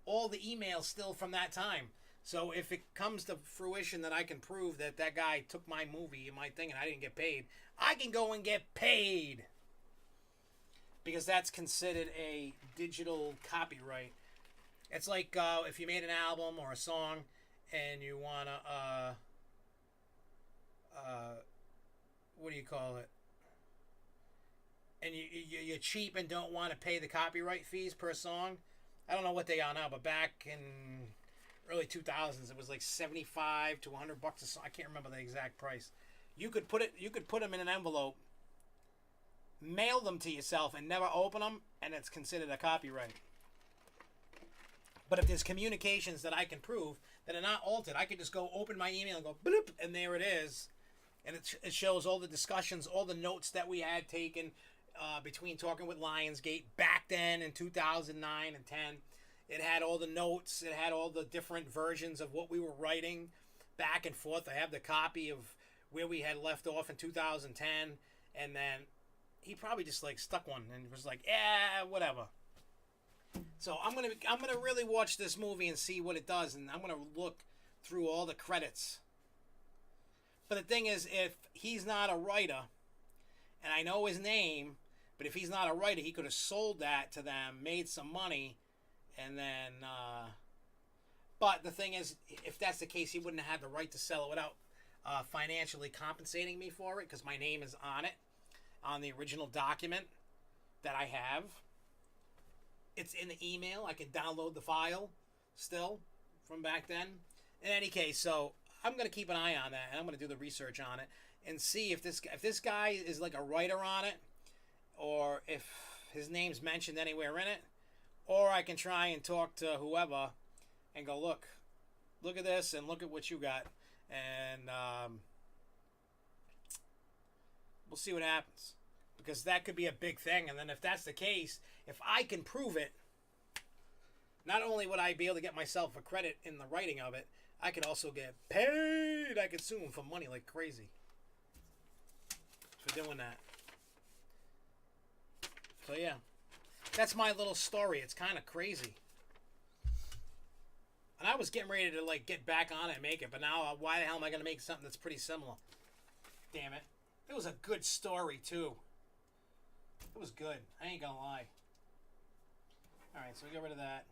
all the emails still from that time. So if it comes to fruition that I can prove that guy took my movie and my thing and I didn't get paid, I can go and get paid. Because that's considered a digital copyright. It's like if you made an album or a song and you want to, what do you call it? And you're cheap and don't want to pay the copyright fees per song. I don't know what they are now, but back in early 2000s, it was like $75 to $100 a song. I can't remember the exact price. You could put them in an envelope, mail them to yourself, and never open them, and it's considered a copyright. But if there's communications that I can prove that are not altered, I could just go open my email and go bloop, and there it is. And it shows all the discussions, all the notes that we had taken between talking with Lionsgate back then in 2009 and 10. It had all the notes. It had all the different versions of what we were writing back and forth. I have the copy of where we had left off in 2010. And then he probably just like stuck one and was like, whatever. So I'm gonna really watch this movie and see what it does, and I'm gonna look through all the credits. But the thing is, if he's not a writer, and I know his name, but if he's not a writer, he could have sold that to them, made some money, and then. But the thing is, if that's the case, he wouldn't have had the right to sell it without financially compensating me for it, because my name is on it, on the original document that I have. It's in the email. I can download the file still from back then. In any case, so I'm going to keep an eye on that, and I'm going to do the research on it and see if this guy is like a writer on it, or if his name's mentioned anywhere in it, or I can try and talk to whoever and go, look at this and look at what you got, and we'll see what happens, because that could be a big thing. And then if that's the case, if I can prove it, not only would I be able to get myself a credit in the writing of it, I could also get paid. I could sue him for money like crazy for doing that. So yeah, that's my little story. It's kind of crazy. And I was getting ready to like get back on it and make it, but now why the hell am I going to make something that's pretty similar? Damn it. It was a good story too. It was good. I ain't gonna lie. Alright, so we got rid of that.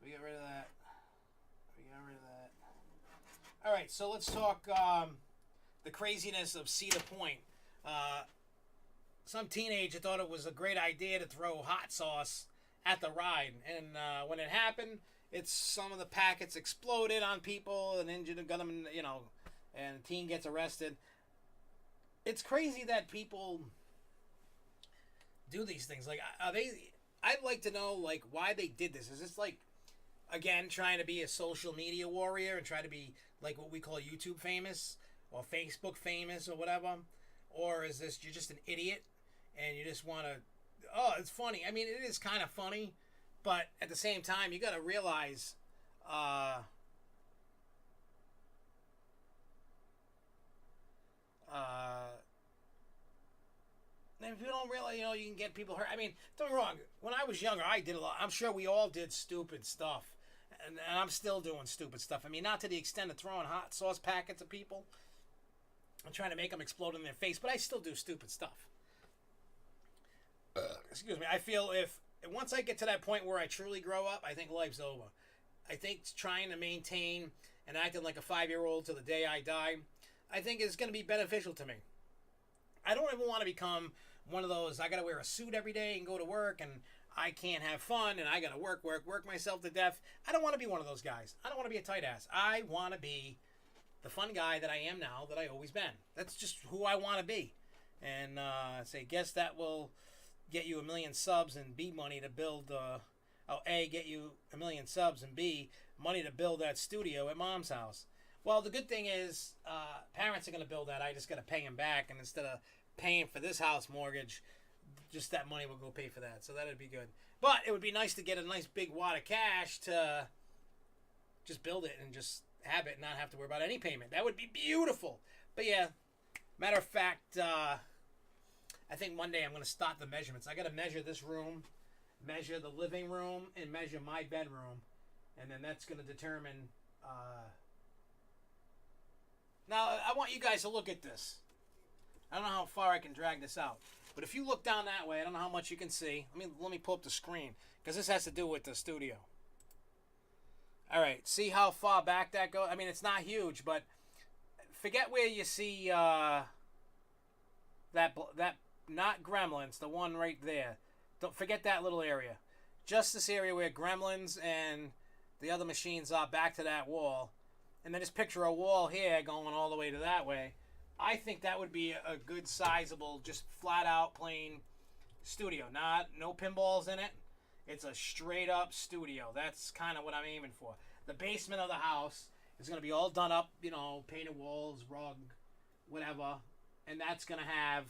We got rid of that. We got rid of that. Alright, so let's talk the craziness of Cedar Point. Some teenager thought it was a great idea to throw hot sauce at the ride. And when it happened, some of the packets exploded on people and injured and got them, you know, and the teen gets arrested. It's crazy that people do these things. Like, I'd like to know, like, why they did this. Is this, like, again, trying to be a social media warrior and try to be, like, what we call YouTube famous or Facebook famous or whatever? Or is this, you're just an idiot and you just want to, oh, it's funny. I mean, it is kind of funny, but at the same time, you got to realize, if you don't realize, you know, you can get people hurt. I mean, don't get me wrong. When I was younger, I did a lot. I'm sure we all did stupid stuff. And I'm still doing stupid stuff. I mean, not to the extent of throwing hot sauce packets at people and trying to make them explode in their face, but I still do stupid stuff. Excuse me. I feel if once I get to that point where I truly grow up, I think life's over. I think trying to maintain and acting like a 5-year-old till the day I die, I think is going to be beneficial to me. I don't even want to become one of those, I got to wear a suit every day and go to work and I can't have fun and I got to work myself to death. I don't want to be one of those guys. I don't want to be a tight ass. I want to be the fun guy that I am now, that I always been. That's just who I want to be. And guess that will get you 1 million subs and B, money to build, A, get you 1 million subs and B, money to build that studio at mom's house. Well, the good thing is parents are going to build that. I just got to pay them back. And instead of paying for this house mortgage, just that money will go pay for that. So that would be good. But it would be nice to get a nice big wad of cash to just build it and just have it and not have to worry about any payment. That would be beautiful. But yeah, matter of fact, I think Monday I'm going to start the measurements. I got to measure this room, measure the living room, and measure my bedroom. And then that's going to determine... Now, I want you guys to look at this. I don't know how far I can drag this out. But if you look down that way, I don't know how much you can see. Let me pull up the screen, because this has to do with the studio. All right, see how far back that goes? I mean, it's not huge, but forget where you see that not Gremlins, the one right there. Don't forget that little area. Just this area where Gremlins and the other machines are, back to that wall. And then just picture a wall here going all the way to that way. I think that would be a good sizable, just flat out plain studio. No pinballs in it. It's a straight up studio. That's kind of what I'm aiming for. The basement of the house is going to be all done up, you know, painted walls, rug, whatever. And that's going to have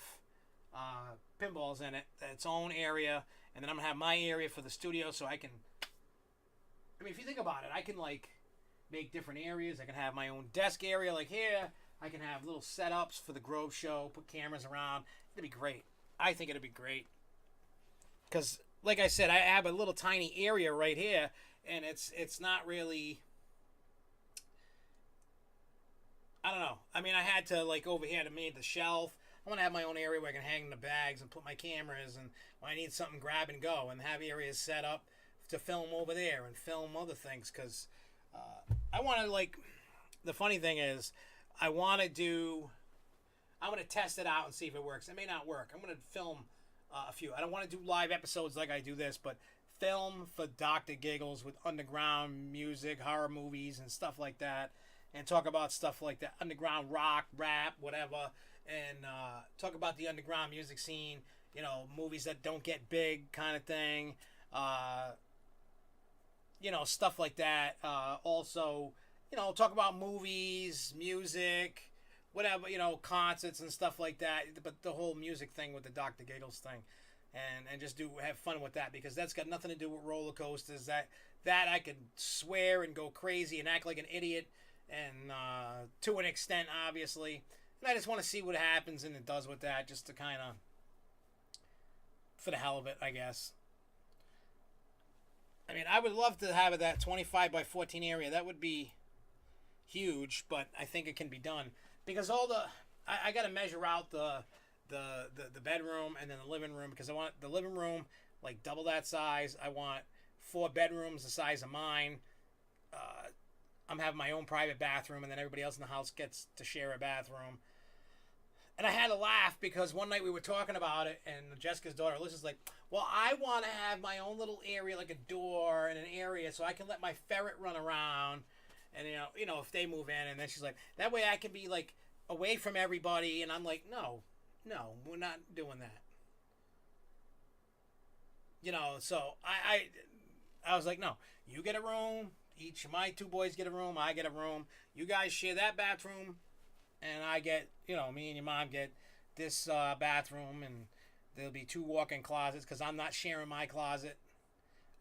pinballs in it, its own area. And then I'm going to have my area for the studio so I can... I mean, if you think about it, I can, like, make different areas. I can have my own desk area like here. I can have little setups for the Grove show, put cameras around. It'd be great. I think it'd be great. Because, like I said, I have a little tiny area right here, and it's not really... I don't know. I mean, I had to, like, over here to make the shelf. I want to have my own area where I can hang the bags and put my cameras, and when I need something, grab and go, and have areas set up to film over there and film other things, because I want to, like... The funny thing is... I want to test it out and see if it works. It may not work. I'm going to film a few. I don't want to do live episodes like I do this, but film for Dr. Giggles with underground music, horror movies, and stuff like that, and talk about stuff like that, underground rock, rap, whatever, and talk about the underground music scene, you know, movies that don't get big kind of thing, you know, stuff like that. Also, you know, talk about movies, music, whatever, you know, concerts and stuff like that, but the whole music thing with the Dr. Giggles thing. And just have fun with that, because that's got nothing to do with roller coasters. That I could swear and go crazy and act like an idiot, and to an extent, obviously. And I just want to see what happens and it does with that, just to kind of, for the hell of it, I guess. I mean, I would love to have that 25 by 14 area. That would be huge, but I think it can be done, because I got to measure out the bedroom and then the living room, because I want the living room like double that size. I want 4 bedrooms the size of mine. I'm having my own private bathroom, and then everybody else in the house gets to share a bathroom. And I had to laugh, because one night we were talking about it, and Jessica's daughter Alyssa's like, well, I want to have my own little area, like a door and an area, so I can let my ferret run around, and you know if they move in. And then she's like, that way I can be like away from everybody. And I'm like, no, we're not doing that. You know, so I was like, no, you get a room. Each of my 2 boys get a room. I get a room. You guys share that bathroom. And I get, you know, me and your mom get this bathroom. And there'll be 2 walk-in closets, because I'm not sharing my closet.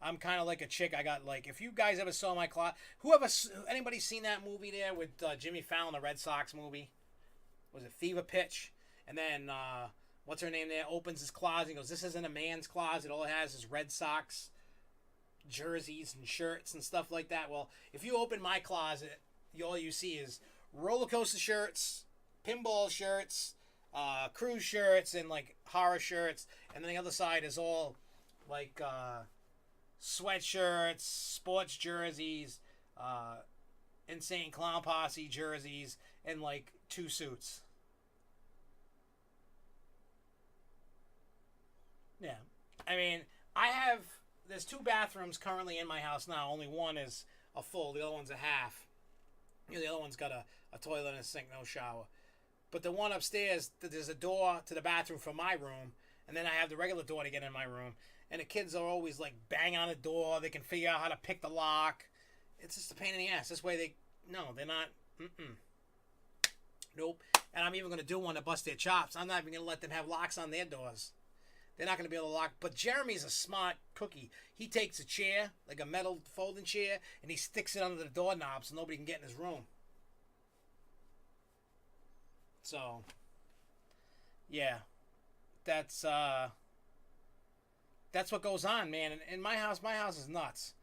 I'm kind of like a chick. I got, like, if you guys ever saw my closet. Anybody seen that movie there with Jimmy Fallon, the Red Sox movie? Was it Fever Pitch? And then, what's her name there, opens his closet and goes, this isn't a man's closet. All it has is Red Sox jerseys and shirts and stuff like that. Well, if you open my closet, all you see is roller coaster shirts, pinball shirts, cruise shirts, and, like, horror shirts. And then the other side is all, like, sweatshirts, sports jerseys, Insane Clown Posse jerseys, and, like, 2 suits. Yeah. I mean, there's 2 bathrooms currently in my house now. Only one is a full. The other one's a half. You know, the other one's got a toilet and a sink, no shower. But the one upstairs, there's a door to the bathroom for my room. And then I have the regular door to get in my room. And the kids are always, like, bang on the door. They can figure out how to pick the lock. It's just a pain in the ass. This way they're not. Nope. And I'm even going to do one to bust their chops. I'm not even going to let them have locks on their doors. They're not going to be able to lock. But Jeremy's a smart cookie. He takes a chair, like a metal folding chair, and he sticks it under the doorknob so nobody can get in his room. So, yeah. That's what goes on, man. And in my house is nuts.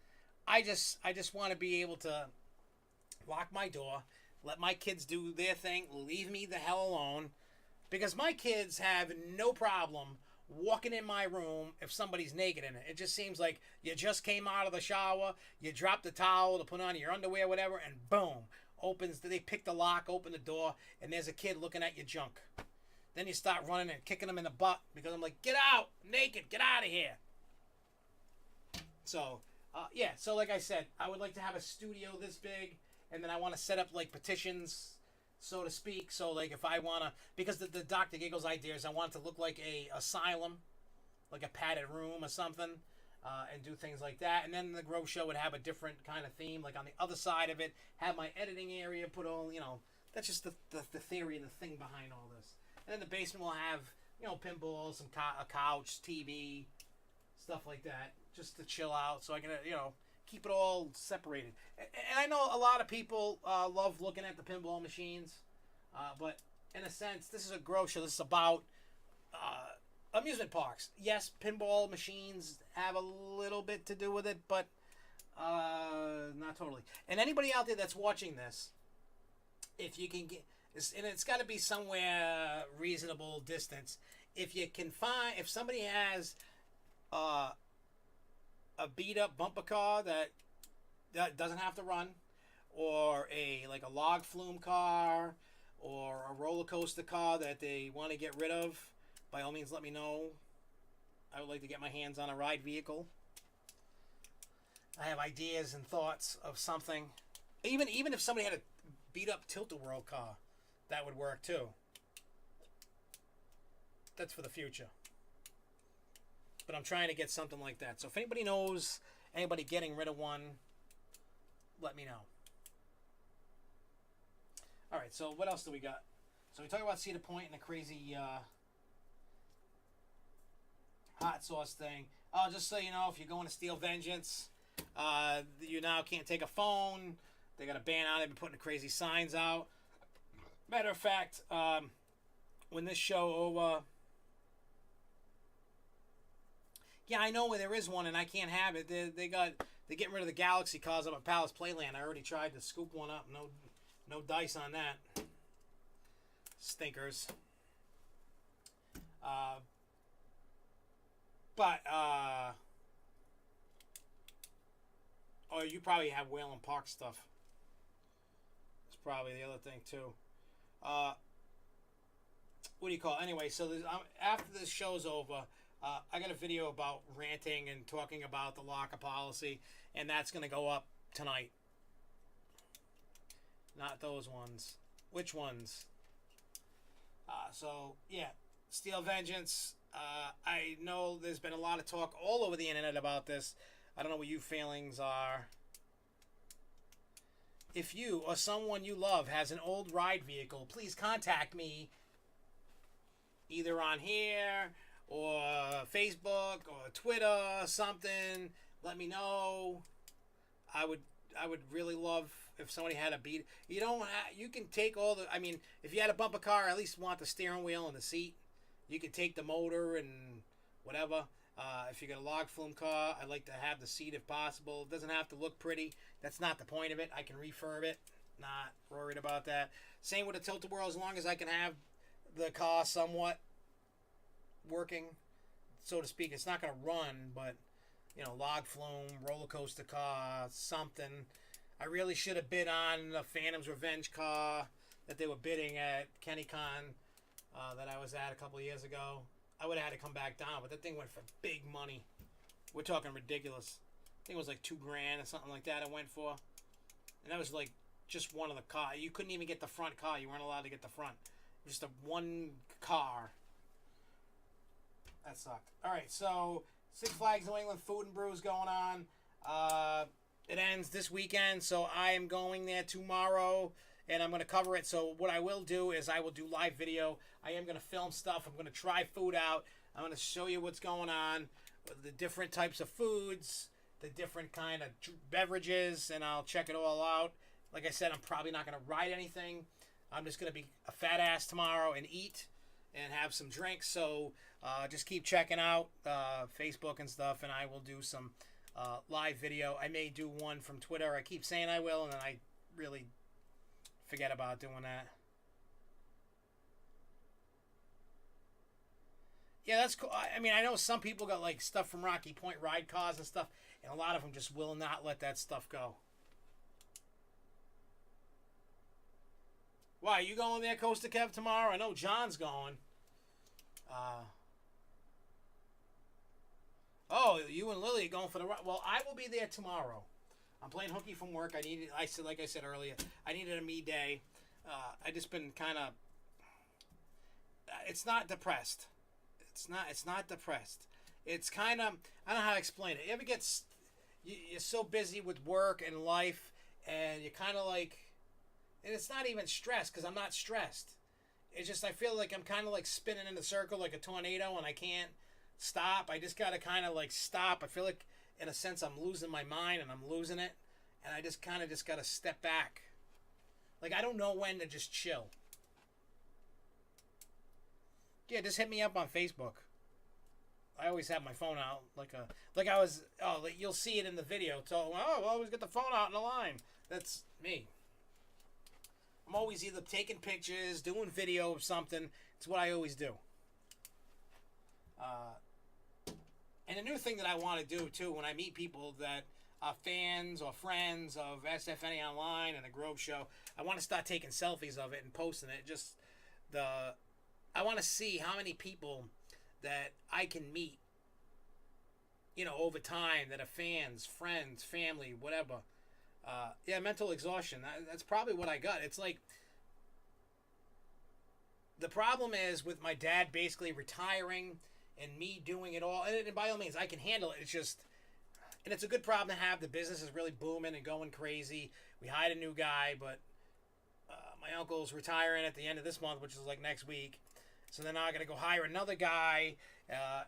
I just want to be able to lock my door, let my kids do their thing, leave me the hell alone. Because my kids have no problem walking in my room if somebody's naked in it. It just seems like you just came out of the shower, you dropped the towel to put on your underwear, whatever, and boom, they pick the lock, open the door, and there's a kid looking at your junk. Then you start running and kicking them in the butt, because I'm like, get out, naked, get out of here. So, yeah, so like I said, I would like to have a studio this big, and then I want to set up, like, petitions, so to speak. So, like, if I want to, because the Dr. Giggles idea is I want it to look like a asylum, like a padded room or something, and do things like that. And then the Grow Show would have a different kind of theme, like on the other side of it, have my editing area, put all, you know, that's just the theory and the thing behind all this. And then the basement will have, you know, pinballs, a couch, TV, stuff like that, just to chill out, so I can, you know, keep it all separated. And I know a lot of people love looking at the pinball machines, but in a sense, this is a Grow Show. This is about amusement parks. Yes, pinball machines have a little bit to do with it, but not totally. And anybody out there that's watching this, if you can get, and it's got to be somewhere reasonable distance, if you can find, if somebody has a beat up bumper car that doesn't have to run, or a log flume car, or a roller coaster car that they want to get rid of, by all means let me know. I would like to get my hands on a ride vehicle. I have ideas and thoughts of something. Even if somebody had a beat up Tilt-A-Whirl car, that would work too. That's for the future. But I'm trying to get something like that. So if anybody knows anybody getting rid of one, let me know. All right, so what else do we got? So we talk about Cedar Point and the crazy hot sauce thing. Oh, just so you know, if you're going to Steel Vengeance, you now can't take a phone. They got a ban on it. They've been putting the crazy signs out. Matter of fact, when this show over... Yeah, I know where there is one, and I can't have it. They're getting rid of the Galaxy cars up at Palace Playland. I already tried to scoop one up. No dice on that. Stinkers. Oh, you probably have Whalen Park stuff. It's probably the other thing too. What do you call it? Anyway, so after this show's over, I got a video about ranting and talking about the locker policy, and that's going to go up tonight. Not those ones. Which ones? So, yeah, Steel Vengeance. I know there's been a lot of talk all over the internet about this. I don't know what your feelings are. If you or someone you love has an old ride vehicle, please contact me either on here or Facebook or Twitter or something. Let me know. I would really love if somebody had a beat. You can take all the, I mean, if you had a bumper car, at least want the steering wheel and the seat. You can take the motor and whatever. If you got a log flume car, I'd like to have the seat if possible. It doesn't have to look pretty. That's not the point of it. I can refurb it. Not worried about that. Same with the Tilt-A-Whirl, as long as I can have the car somewhat working, so to speak. It's not going to run, but, you know, log flume, roller coaster car, something. I really should have bid on the Phantom's Revenge car that they were bidding at KennyCon that I was at a couple of years ago. I would have had to come back down, but that thing went for big money. We're talking ridiculous. I think it was like $2,000 or something like that it went for. And that was like just one of the car. You couldn't even get the front car. You weren't allowed to get the front. Just a one car. That sucked. All right, so Six Flags New England Food and Brews going on. It ends this weekend, so I am going there tomorrow, and I'm going to cover it. So what I will do is I will do live video. I am going to film stuff. I'm going to try food out. I'm going to show you what's going on, the different types of foods, the different kind of beverages, and I'll check it all out. Like I said, I'm probably not going to ride anything. I'm just going to be a fat ass tomorrow and eat and have some drinks. So just keep checking out Facebook and stuff, and I will do some live video. I may do one from Twitter. I keep saying I will, and then I really forget about doing that. Yeah, that's cool. I mean, I know some people got like stuff from Rocky Point ride cars and stuff, and a lot of them just will not let that stuff go. Why, are you going there, Costa Kev, tomorrow? I know John's going. Oh, you and Lily are going for the ride. Well, I will be there tomorrow. I'm playing hooky from work. Like I said earlier, I needed a me day. I just been kind of. It's not depressed. It's not depressed. It's kind of. I don't know how to explain it. You ever get? You're so busy with work and life, and you're kind of like. And it's not even stress, because I'm not stressed. It's just I feel like I'm kind of like spinning in a circle like a tornado, and I can't stop. I just got to kind of like stop. I feel like in a sense I'm losing my mind and I'm losing it. And I just kind of just got to step back. Like I don't know when to just chill. Yeah, just hit me up on Facebook. I always have my phone out like you'll see it in the video. So, I always get the phone out in the line. That's me. I'm always either taking pictures, doing video of something. It's what I always do. And a new thing that I want to do, too, when I meet people that are fans or friends of SFNEOnline and the Grove Show, I want to start taking selfies of it and posting it. I want to see how many people that I can meet over time that are fans, friends, family, whatever. Yeah, mental exhaustion. That's probably what I got. It's like the problem is with my dad basically retiring and me doing it all. And by all means, I can handle it. It's just, and it's a good problem to have. The business is really booming and going crazy. We hired a new guy, but my uncle's retiring at the end of this month, which is like next week. So then I got to go hire another guy.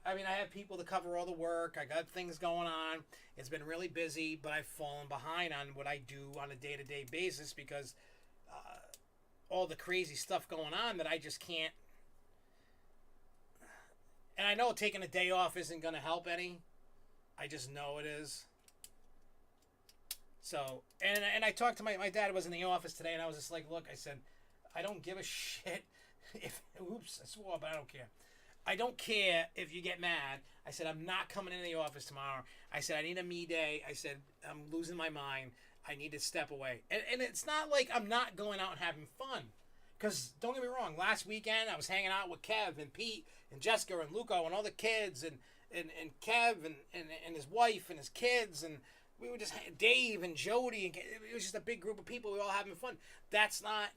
I mean, I have people to cover all the work. I got things going on. It's been really busy, but I've fallen behind on what I do on a day-to-day basis because all the crazy stuff going on that I just can't. And I know taking a day off isn't going to help any. I just know it is. So, and I talked to my dad was in the office today, and I was just like, look, I said, I don't give a shit if, oops, I swore, but I don't care. I don't care if you get mad. I said, I'm not coming into the office tomorrow. I said, I need a me day. I said, I'm losing my mind. I need to step away. And it's not like I'm not going out and having fun. Because, don't get me wrong, last weekend I was hanging out with Kev and Pete and Jessica and Luco and all the kids and Kev and his wife and his kids and we were just, Dave and Jody, and it was just a big group of people. We were all having fun. That's not,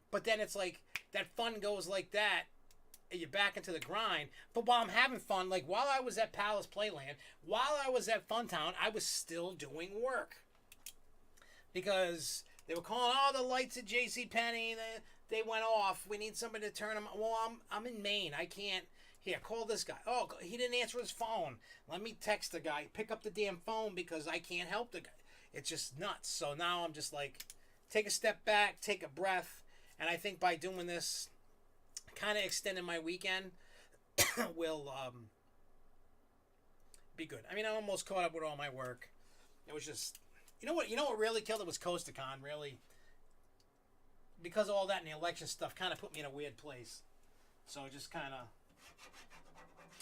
but then it's like, that fun goes like that, and you're back into the grind. But while I'm having fun, like while I was at Palace Playland, while I was at Funtown, I was still doing work. Because they were calling all the lights at JCPenney, they went off. We need somebody to turn them. Well, I'm in Maine. I can't. Here, call this guy. Oh, he didn't answer his phone. Let me text the guy. Pick up the damn phone because I can't help the guy. It's just nuts. So now I'm just like, take a step back, take a breath. And I think by doing this, kind of extending my weekend will be good. I mean, I almost caught up with all my work. It was just, you know what really killed it was CoasterCon, really. Because of all that and the election stuff kind of put me in a weird place. So just kind of...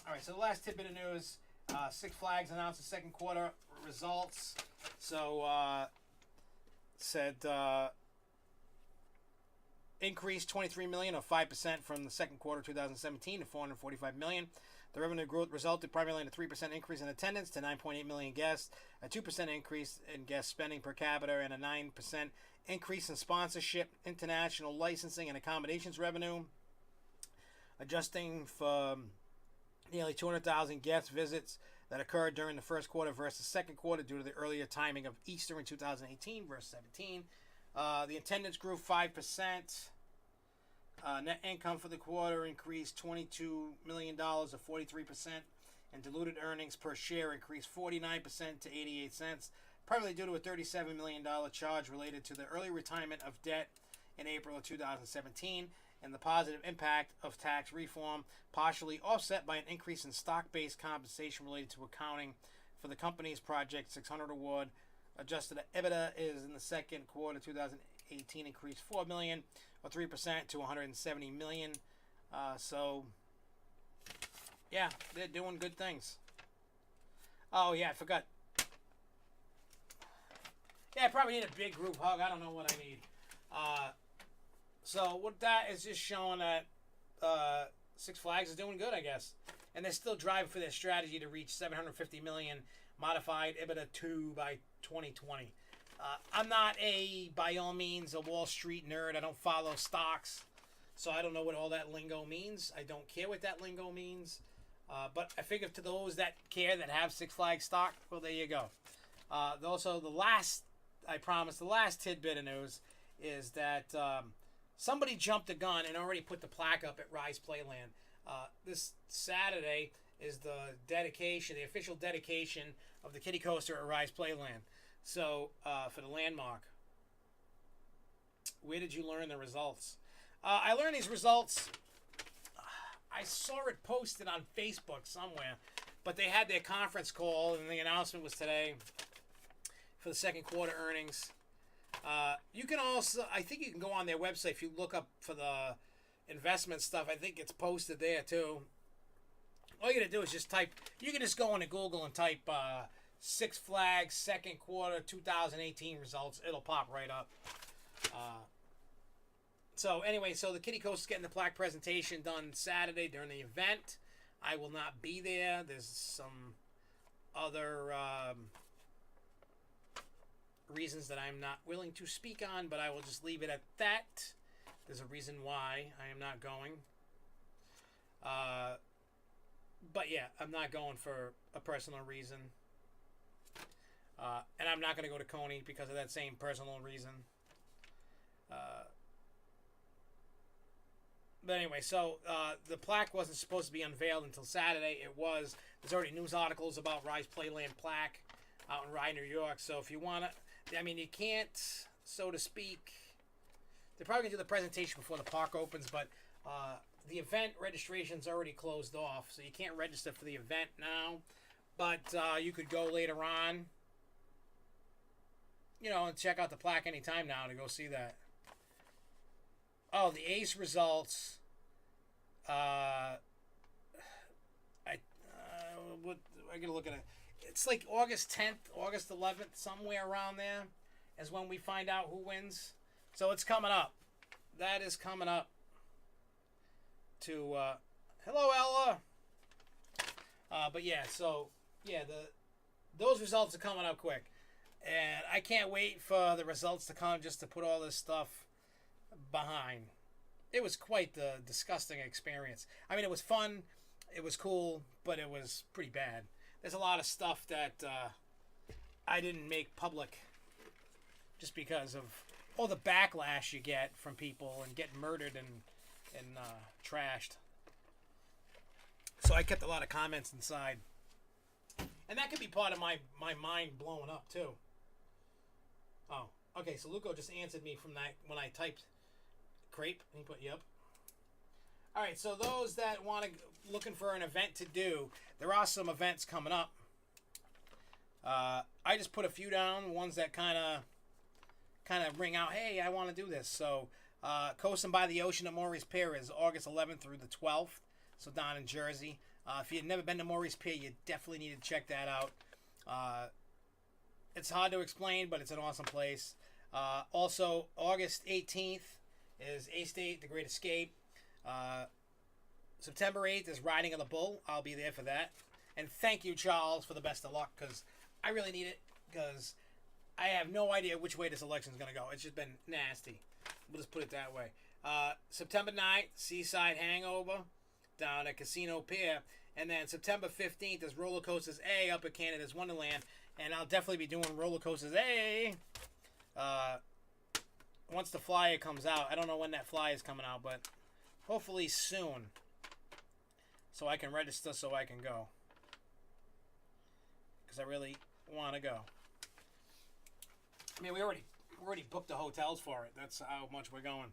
All right, so the last tidbit of news, Six Flags announced the second quarter results. So, said increased $23 million or 5% from the second quarter 2017 to $445 million. The revenue growth resulted primarily in a 3% increase in attendance to 9.8 million guests, a 2% increase in guest spending per capita, and a 9% increase in sponsorship, international licensing, and accommodations revenue. Adjusting for nearly 200,000 guest visits that occurred during the first quarter versus the second quarter due to the earlier timing of Easter in 2018 versus 17. The attendance grew 5%. Net income for the quarter increased $22 million or 43%, and diluted earnings per share increased 49% to 88 cents, primarily due to a $37 million charge related to the early retirement of debt in April of 2017. And the positive impact of tax reform, partially offset by an increase in stock-based compensation related to accounting for the company's Project 600 award. Adjusted EBITDA is in the second quarter 2018 increased $4 million or 3% to $170 million. So, yeah, they're doing good things. Oh, yeah, I forgot. Yeah, I probably need a big group hug. I don't know what I need. So what that is just showing that Six Flags is doing good, I guess. And they're still driving for their strategy to reach $750 million modified EBITDA 2 by 2020. I'm not by all means, a Wall Street nerd. I don't follow stocks. So I don't know what all that lingo means. I don't care what that lingo means. But I figure to those that care, that have Six Flags stock, well, there you go. Also, the last tidbit of news is that... somebody jumped the gun and already put the plaque up at Rise Playland. This Saturday is the official dedication of the kiddie coaster at Rise Playland. So, for the landmark. Where did you learn the results? I learned these results, I saw it posted on Facebook somewhere, but they had their conference call and the announcement was today for the second quarter earnings. You can also, I think you can go on their website if you look up for the investment stuff. I think it's posted there too. All you gotta do is just type, you can just go into Google and type Six Flags second quarter 2018 results. It'll pop right up. So anyway, so the Kiddie Coast is getting the plaque presentation done Saturday during the event. I will not be there. There's some other reasons that I'm not willing to speak on, but I will just leave it at that. There's a reason why I am not going. But yeah, I'm not going for a personal reason. And I'm not going to go to Coney because of that same personal reason. But anyway, so the plaque wasn't supposed to be unveiled until Saturday. It was. There's already news articles about Rise Playland plaque out in Rye, New York. So if you want to, I mean, you can't, so to speak. They're probably going to do the presentation before the park opens, but the event registration's already closed off, so you can't register for the event now. But you could go later on, you know, and check out the plaque anytime now to go see that. Oh, the ACE results. I gotta look at it. It's like August 10th, August 11th, somewhere around there is when we find out who wins. So it's coming up. That is coming up. To hello, Ella. But yeah, so yeah, those results are coming up quick, and I can't wait for the results to come just to put all this stuff behind. It was quite the disgusting experience. I mean, it was fun, it was cool, but it was pretty bad. There's a lot of stuff that I didn't make public just because of all the backlash you get from people and getting murdered and trashed. So I kept a lot of comments inside. And that could be part of my mind blowing up too. Oh, okay, so Luco just answered me from that when I typed crepe and he put yep. Alright, so those that want to looking for an event to do, there are some events coming up. I just put a few down, ones that kind of ring out, hey, I want to do this. So Coasting by the Ocean at Maurice Pier is August 11th through the 12th, so down in Jersey. If you've never been to Maurice Pier, you definitely need to check that out. It's hard to explain, but it's an awesome place. Also, August 18th is A-State, The Great Escape. September 8th is Riding of the Bull. I'll be there for that. And thank you, Charles, for the best of luck, because I really need it, because I have no idea which way this election is going to go. It's just been nasty. We'll just put it that way. September 9th, Seaside Hangover down at Casino Pier. And then September 15th is Roller Coasters A up at Canada's Wonderland. And I'll definitely be doing Roller Coasters A once the flyer comes out. I don't know when that flyer is coming out, but hopefully soon. So I can register so I can go. Because I really want to go. I mean, we already booked the hotels for it. That's how much we're going.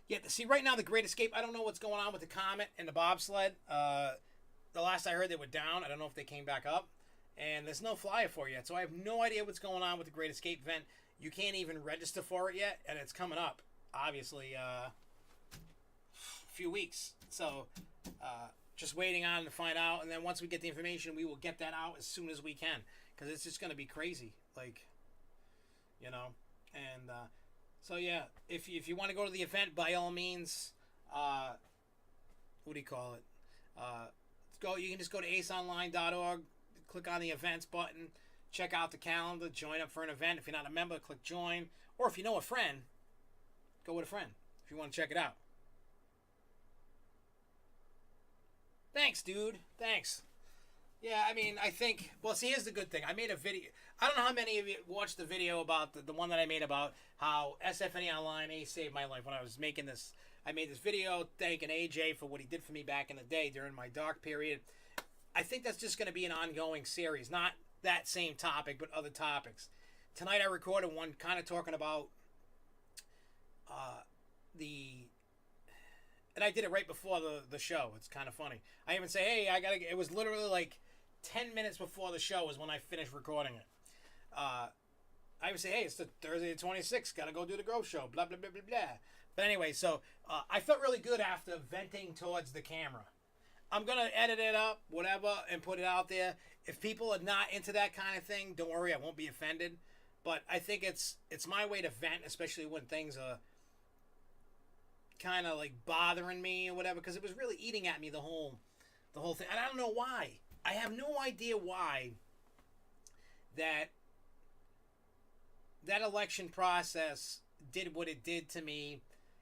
Yeah, see, right now, the Great Escape, I don't know what's going on with the Comet and the bobsled. The last I heard, they were down. I don't know if they came back up. And there's no flyer for it yet. So I have no idea what's going on with the Great Escape event. You can't even register for it yet. And it's coming up, obviously, a few weeks. So just waiting on to find out. And then once we get the information, we will get that out as soon as we can. Because it's just going to be crazy. Like, you know. And so, yeah, if you want to go to the event, by all means, what do you call it? You can just go to aceonline.org, click on the events button, check out the calendar, join up for an event. If you're not a member, click join. Or if you know a friend, go with a friend if you want to check it out. Thanks, dude. Thanks. Yeah, I mean, I think... Well, see, here's the good thing. I made a video... I don't know how many of you watched the video about... The one that I made about how SFNEOnline saved my life when I was making this... I made this video thanking AJ for what he did for me back in the day during my dark period. I think that's just going to be an ongoing series. Not that same topic, but other topics. Tonight I recorded one kind of talking about and I did it right before the show. It's kind of funny. I even say, hey, I gotta... It was literally like 10 minutes before the show is when I finished recording it. I would say, hey, it's the Thursday the 26th. Gotta go do the Grove Show. Blah, blah, blah, blah, blah. But anyway, so I felt really good after venting towards the camera. I'm going to edit it up, whatever, and put it out there. If people are not into that kind of thing, don't worry, I won't be offended. But I think it's my way to vent, especially when things are kind of like bothering me or whatever, because it was really eating at me the whole thing. And I don't know why. I have no idea why that election process did what it did to me,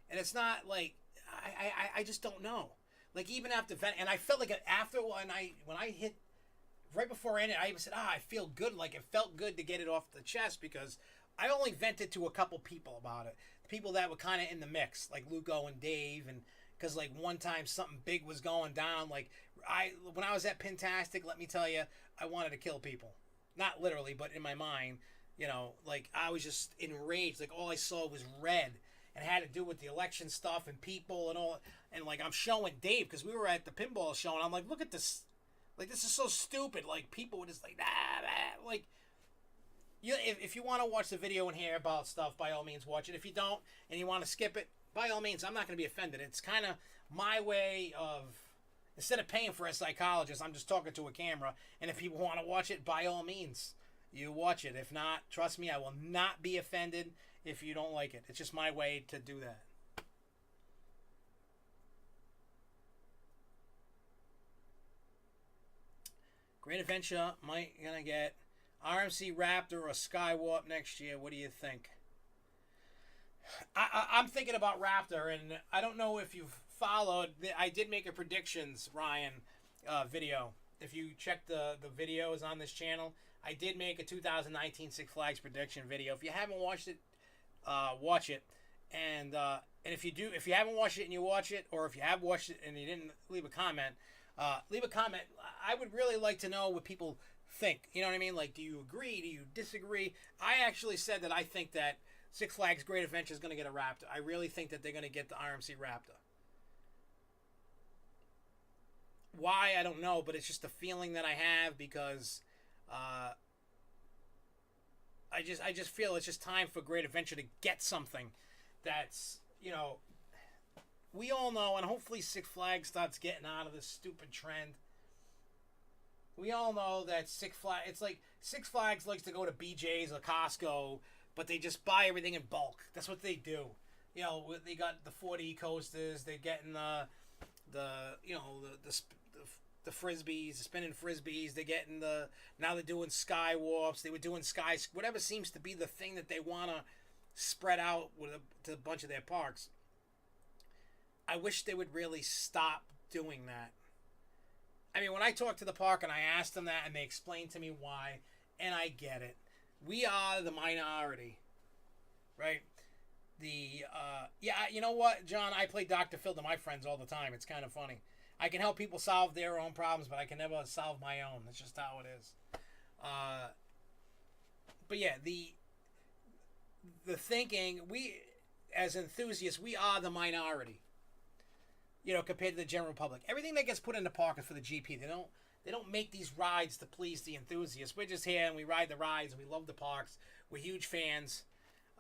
and it's not like I just don't know. Like even after and I felt like after when I hit right before I ended, I even said, I feel good. Like it felt good to get it off the chest because I only vented to a couple people about it. The people that were kind of in the mix, like Luco and Dave, and because like one time something big was going down. Like when I was at Pintastic, let me tell you, I wanted to kill people. Not literally, but in my mind, you know, like I was just enraged. Like all I saw was red, and it had to do with the election stuff and people and all. And like I'm showing Dave because we were at the pinball show, and I'm like, look at this. Like this is so stupid. Like people were just like, like. If you want to watch the video and hear about stuff, by all means watch it. If you don't and you want to skip it, by all means, I'm not going to be offended. It's kind of my way of, instead of paying for a psychologist, I'm just talking to a camera. And if people want to watch it, by all means, you watch it. If not, trust me, I will not be offended if you don't like it. It's just my way to do that. Great Adventure might gonna get RMC Raptor or Skywarp next year. What do you think? I'm thinking about Raptor, and I don't know if you've followed. I did make a predictions, Ryan, video. If you check the videos on this channel, I did make a 2019 Six Flags prediction video. If you haven't watched it, watch it. And if you haven't watched it and you watch it, or if you have watched it and you didn't leave a comment, leave a comment. I would really like to know what people think. You know what I mean? Like, do you agree? Do you disagree? I actually said that I think that Six Flags Great Adventure is going to get a Raptor. I really think that they're going to get the RMC Raptor. Why? I don't know, but it's just a feeling that I have because I just feel it's just time for Great Adventure to get something that's, you know, we all know, and hopefully Six Flags starts getting out of this stupid trend. We all know that Six Flags likes to go to BJ's or Costco, but they just buy everything in bulk. That's what they do. You know, they got the 40 coasters. They're getting the frisbees, the spinning frisbees. They're getting now they're doing sky warps. They were doing whatever seems to be the thing that they want to spread out to a bunch of their parks. I wish they would really stop doing that. I mean, when I talked to the park and I asked them that and they explained to me why, and I get it. We are the minority, right? You know what, John? I play Dr. Phil to my friends all the time. It's kind of funny. I can help people solve their own problems, but I can never solve my own. That's just how it is. But yeah, the thinking, we, as enthusiasts, we are the minority. You know, compared to the general public. Everything that gets put in the park is for the GP. They don't make these rides to please the enthusiasts. We're just here and we ride the rides and we love the parks. We're huge fans.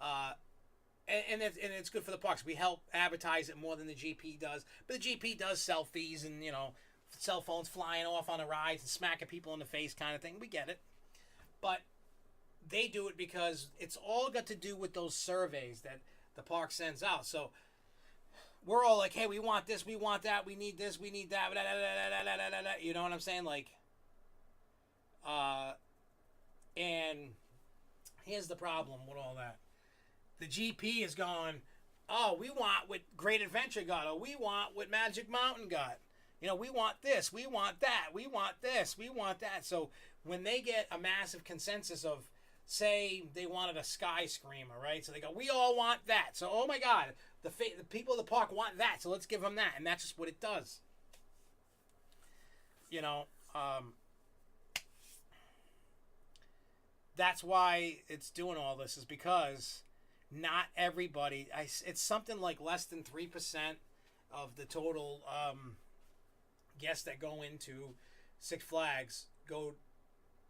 And it's good for the parks. We help advertise it more than the GP does. But the GP does selfies and, you know, cell phones flying off on the rides and smacking people in the face kind of thing. We get it. But they do it because it's all got to do with those surveys that the park sends out. So we're all like, hey, we want this, we want that, we need this, we need that, blah, blah, blah, blah, blah, blah. You know what I'm saying? Like, and here's the problem with all that. The GP is going, oh, we want what Great Adventure got, or we want what Magic Mountain got. You know, we want this, we want that, we want this, we want that. So when they get a massive consensus of, say, they wanted a Sky Screamer, right? So they go, we all want that. So, oh my God, the people of the park want that, so let's give them that. And that's just what it does. You know, that's why it's doing all this, is because not everybody, it's something like less than 3% of the total guests that go into Six Flags go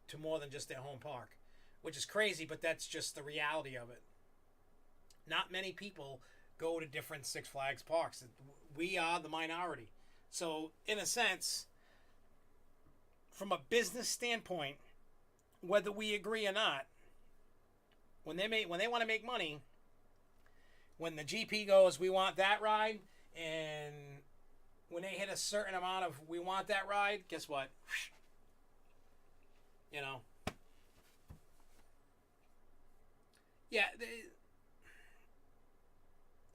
to more than just their home park, which is crazy, but that's just the reality of it. Not many people go to different Six Flags parks. We are the minority. So, in a sense, from a business standpoint, whether we agree or not, when they want to make money, when the GP goes, we want that ride, and when they hit a certain amount of we want that ride, guess what? You know. Yeah.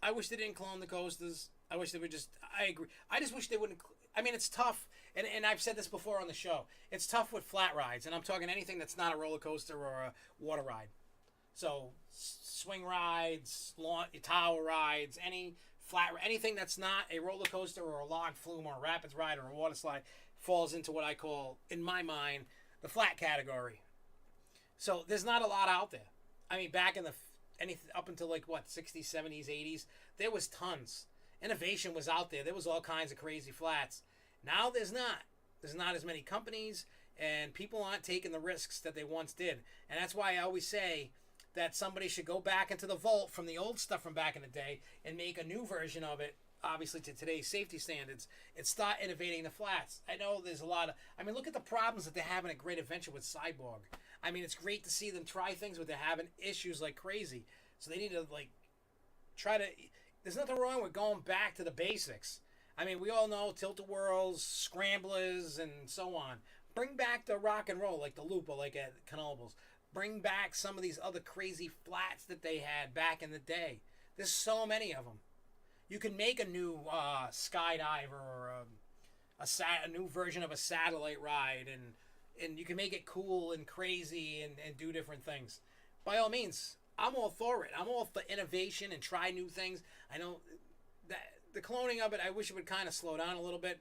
I wish they didn't clone the coasters. I wish they would just. I agree. I just wish they wouldn't. I mean, it's tough, and I've said this before on the show. It's tough with flat rides, and I'm talking anything that's not a roller coaster or a water ride. So swing rides, tower rides, anything that's not a roller coaster or a log flume or a rapids ride or a water slide falls into what I call, in my mind, the flat category. So there's not a lot out there. I mean, back in the up until like what 60s, 70s, 80s, there was tons. Innovation was out there. There was all kinds of crazy flats. Now there's not. There's not as many companies, and people aren't taking the risks that they once did. And that's why I always say that somebody should go back into the vault from the old stuff from back in the day and make a new version of it, obviously to today's safety standards, and start innovating the flats. I know there's a lot of, I mean, look at the problems that they're having at Great Adventure with Cyborg. I mean, it's great to see them try things, but they're having issues like crazy. So they need to, like, try to, there's nothing wrong with going back to the basics. I mean, we all know tilt-a-whirls, scramblers, and so on. Bring back the rock and roll, like the loop, or like at Knoebels. Bring back some of these other crazy flats that they had back in the day. There's so many of them. You can make a new skydiver or a new version of a satellite ride, and you can make it cool and crazy and do different things. By all means, I'm all for it. I'm all for innovation and try new things. I know that the cloning of it, I wish it would kind of slow down a little bit.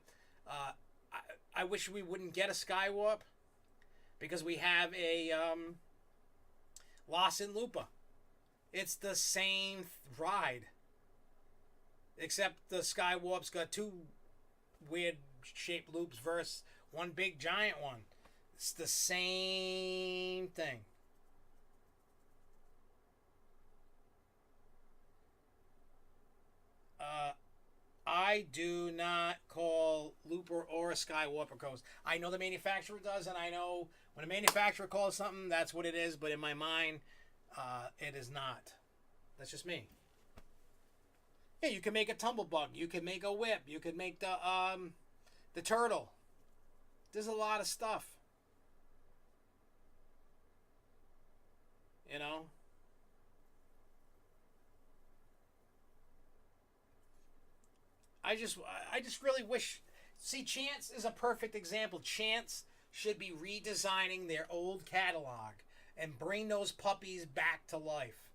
I wish we wouldn't get a Skywarp because we have a Lost in Lupa. It's the same ride, except the Skywarp's got two weird shaped loops versus one big giant one. It's the same thing. I do not call Looper or a Skywarp coast. I know the manufacturer does, and I know when a manufacturer calls something, that's what it is. But in my mind, it is not. That's just me. Yeah, you can make a tumblebug. You can make a whip. You can make the turtle. There's a lot of stuff. You know. I just really wish. See, Chance is a perfect example. Chance should be redesigning their old catalog and bring those puppies back to life.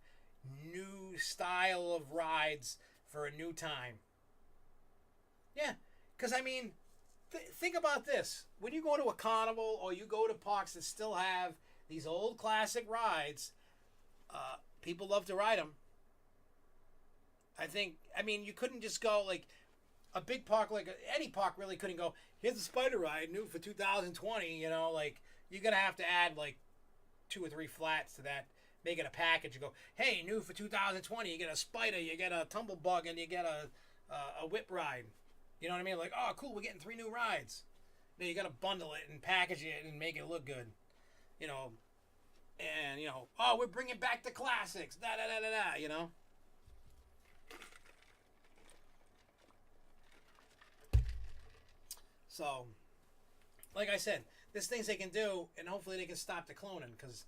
New style of rides for a new time. Yeah, because I mean, think about this. When you go to a carnival or you go to parks that still have these old classic rides, people love to ride them. I mean, you couldn't just go like a big park, like any park really couldn't go, here's the spider ride, new for 2020, you know, like, you're going to have to add like 2 or 3 flats to that, make it a package. You go, hey, new for 2020, you get a spider, you get a tumblebug, and you get a whip ride. You know what I mean? Like, oh, cool, we're getting 3 new rides. Then you got to bundle it and package it and make it look good. You know, and, you know, oh, we're bringing back the classics, you know. So, like I said, there's things they can do, and hopefully they can stop the cloning, because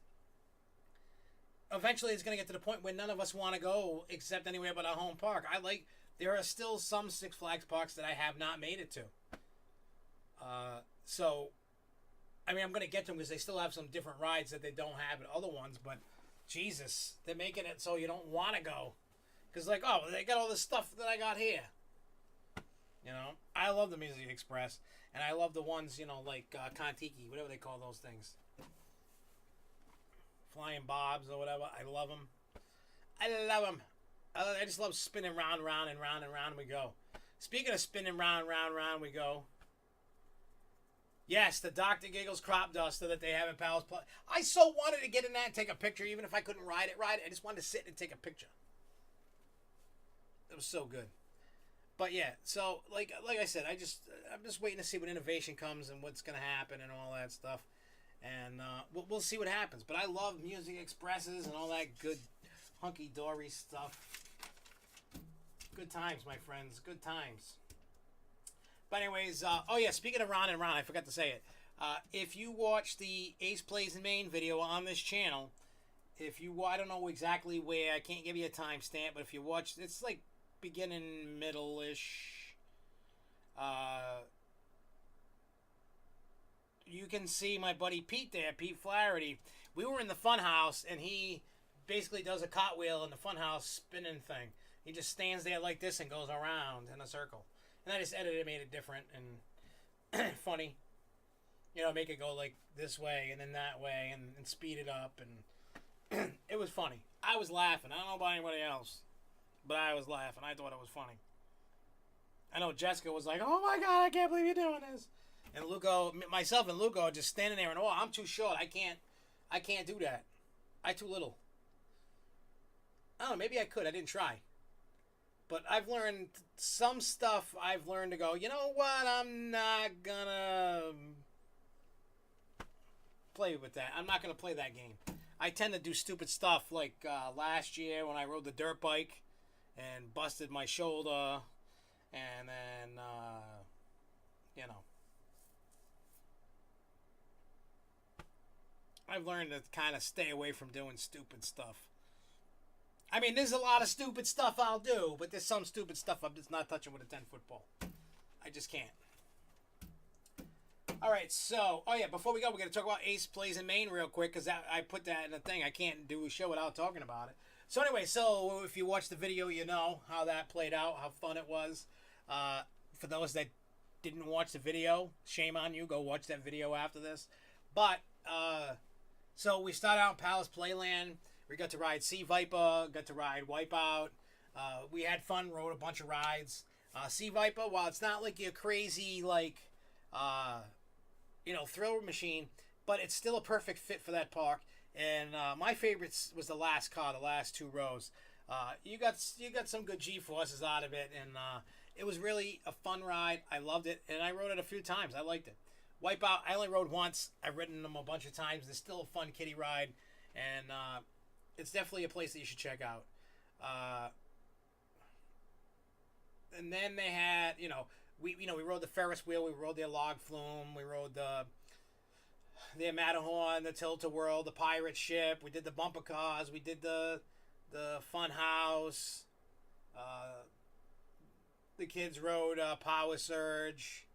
eventually it's going to get to the point where none of us want to go except anywhere but our home park. There are still some Six Flags parks that I have not made it to. So, I mean, I'm going to get to them because they still have some different rides that they don't have at other ones, but Jesus, they're making it so you don't want to go. Because, like, oh, they got all this stuff that I got here. You know, I love the Music Express, and I love the ones, you know, like Kontiki, whatever they call those things. Flying Bobs or whatever. I love them. I love them. I just love spinning round, round, and round, and round we go. Speaking of spinning round, round, round we go. Yes, the Dr. Giggles crop duster that they have in Palace Plaza. I so wanted to get in that and take a picture, even if I couldn't ride it. I just wanted to sit and take a picture. It was so good. But yeah, so like I said, I'm just waiting to see what innovation comes and what's gonna happen and all that stuff, and we'll see what happens. But I love Music Expresses and all that good hunky dory stuff. Good times, my friends. Good times. But anyways, oh yeah, speaking of round and round, I forgot to say it. If you watch the Ace Plays in Maine video on this channel, I don't know exactly where, I can't give you a timestamp, but if you watch, it's like beginning, middle-ish. You can see my buddy Pete there, Pete Flaherty. We were in the fun house, and he basically does a cartwheel in the fun house spinning thing. He just stands there like this and goes around in a circle. And I just edited it, made it different and funny. You know, make it go like this way and then that way and speed it up. And it was funny. I was laughing. I don't know about anybody else, but I was laughing. I thought it was funny. I know Jessica was like, "Oh my God, I can't believe you're doing this." And Luco, myself and Luco are just standing there and, "Oh, I'm too short. I can't do that. I'm too little." I don't know, maybe I could. I didn't try. But I've learned some stuff. I've learned to go, you know what? I'm not gonna play with that. I'm not gonna play that game. I tend to do stupid stuff like last year when I rode the dirt bike and busted my shoulder, and then you know, I've learned to kind of stay away from doing stupid stuff. I mean, there's a lot of stupid stuff I'll do, but there's some stupid stuff I'm just not touching with a 10-foot pole. I just can't. All right, so, oh yeah, before we go, we're going to talk about Ace Plays in Maine real quick, because I put that in the thing. I can't do a show without talking about it. So anyway, so if you watch the video, you know how that played out, how fun it was. For those that didn't watch the video, shame on you. Go watch that video after this. But, so we started out in Palace Playland. We got to ride Sea Viper, got to ride Wipeout. We had fun, rode a bunch of rides. Sea Viper, while it's not like your crazy, like, you know, thrill machine, but it's still a perfect fit for that park. And my favorite was the last car, the last two rows. You got some good G-forces out of it, and it was really a fun ride. I loved it, and I rode it a few times. I liked it. Wipeout, I only rode once. I've ridden them a bunch of times. It's still a fun kiddie ride, and it's definitely a place that you should check out. And then they had, you know, we rode the Ferris wheel, we rode their log flume, we rode their Matterhorn, the Tilt-A-Whirl, the pirate ship. We did the bumper cars. We did the fun house. The kids rode Power Surge.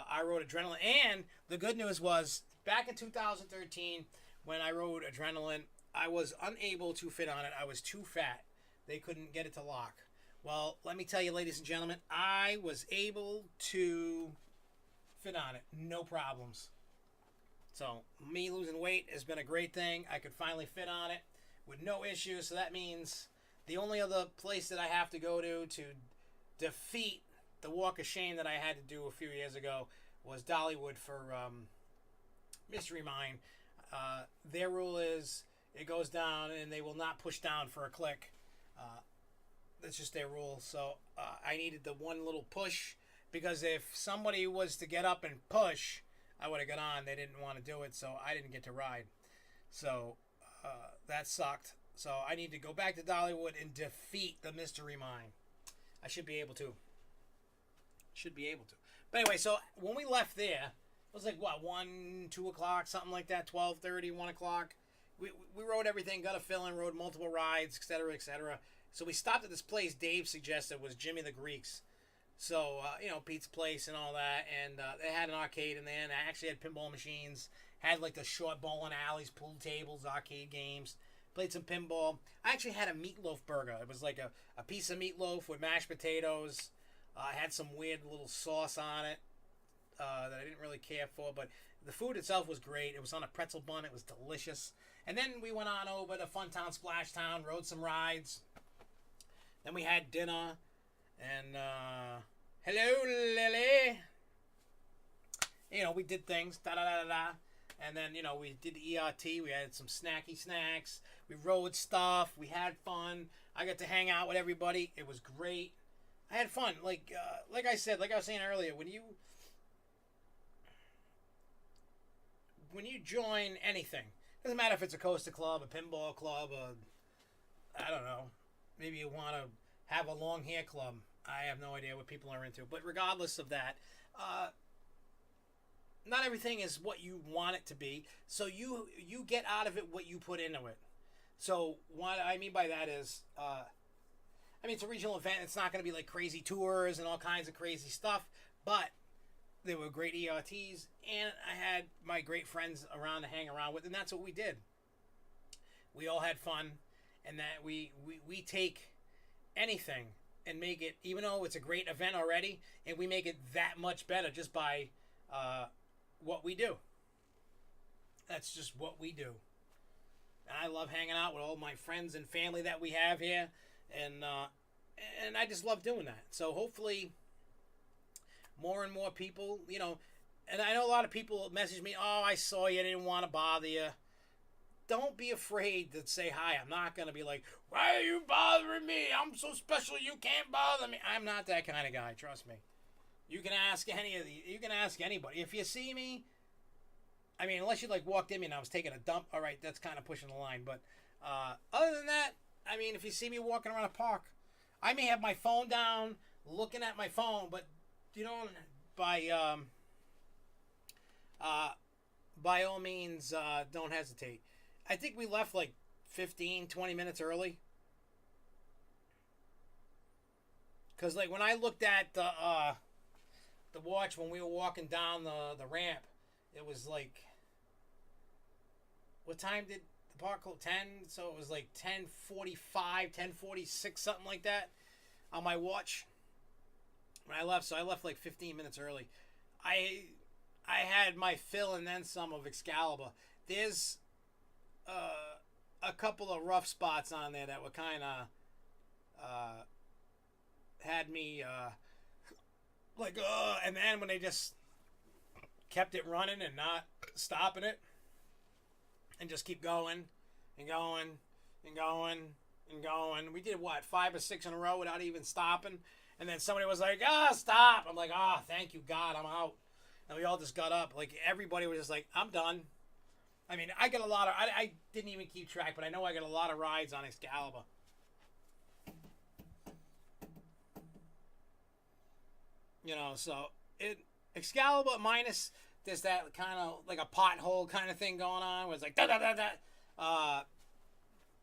I rode Adrenaline. And the good news was, back in 2013, when I rode Adrenaline, I was unable to fit on it. I was too fat. They couldn't get it to lock. Well, let me tell you, ladies and gentlemen, I was able to fit on it. No problems. So, me losing weight has been a great thing. I could finally fit on it with no issues. So that means the only other place that I have to go to defeat the walk of shame that I had to do a few years ago was Dollywood for Mystery Mine. Their rule is it goes down and they will not push down for a click. That's just their rule. So I needed the one little push, because if somebody was to get up and push, I would have got on. They didn't want to do it, so I didn't get to ride. So that sucked. So I need to go back to Dollywood and defeat the Mystery Mine. I should be able to. But anyway, so when we left there, it was like, what, 1, 2 o'clock, something like that, 12:30, 1 o'clock. We rode everything, got a fill-in, rode multiple rides, etc., etc. So we stopped at this place Dave suggested was Jimmy the Greek's. So, you know, Pete's Place and all that. And they had an arcade in there, and they actually had pinball machines. Had, like, the short bowling alleys, pool tables, arcade games. Played some pinball. I actually had a meatloaf burger. It was like a piece of meatloaf with mashed potatoes. Had some weird little sauce on it that I didn't really care for. But the food itself was great. It was on a pretzel bun. It was delicious. And then we went on over to Funtown Splash Town, rode some rides. Then we had dinner. And, hello, Lily. You know, we did things. Da-da-da-da-da. And then, you know, we did the ERT. We had some snacky snacks. We rode stuff. We had fun. I got to hang out with everybody. It was great. I had fun. Like I said, like I was saying earlier, when you join anything, doesn't matter if it's a coaster club, a pinball club, I don't know, maybe you want to have a long hair club. I have no idea what people are into. But regardless of that, not everything is what you want it to be. So you get out of it what you put into it. So what I mean by that is, I mean, it's a regional event. It's not going to be like crazy tours and all kinds of crazy stuff, but there were great ERTs, and I had my great friends around to hang around with, and that's what we did. We all had fun, and that we take anything and make it, even though it's a great event already, and we make it that much better just by what we do. That's just what we do. And I love hanging out with all my friends and family that we have here, and I just love doing that. So hopefully more and more people, you know, and I know a lot of people message me, oh, I saw you, I didn't want to bother you. Don't be afraid to say hi. I'm not going to be like, why are you bothering me? I'm so special, you can't bother me. I'm not that kind of guy, trust me. You can ask you can ask anybody. If you see me, I mean, unless you like walked in me and I was taking a dump, all right, that's kind of pushing the line. But other than that, I mean, if you see me walking around a park, I may have my phone down, looking at my phone, but you know, by all means, don't hesitate. I think we left like 15, 20 minutes early. Because like when I looked at the watch when we were walking down the ramp, it was like, what time did the park close? 10? So it was like 10:45, 10:46, something like that on my watch when I left. So I left like 15 minutes early. I had my fill and then some of Excalibur. There's a couple of rough spots on there that were kind of had me and then when they just kept it running and not stopping it and just keep going and going and going and going. We did what, 5 or 6 in a row without even stopping, and then somebody was like, stop. I'm like, thank you God, I'm out. And we all just got up. Like everybody was just like, I'm done. I mean, I got a lot of, I didn't even keep track, but I know I got a lot of rides on Excalibur. You know, so Excalibur minus there's that kind of like a pothole kind of thing going on where it's like da da da da.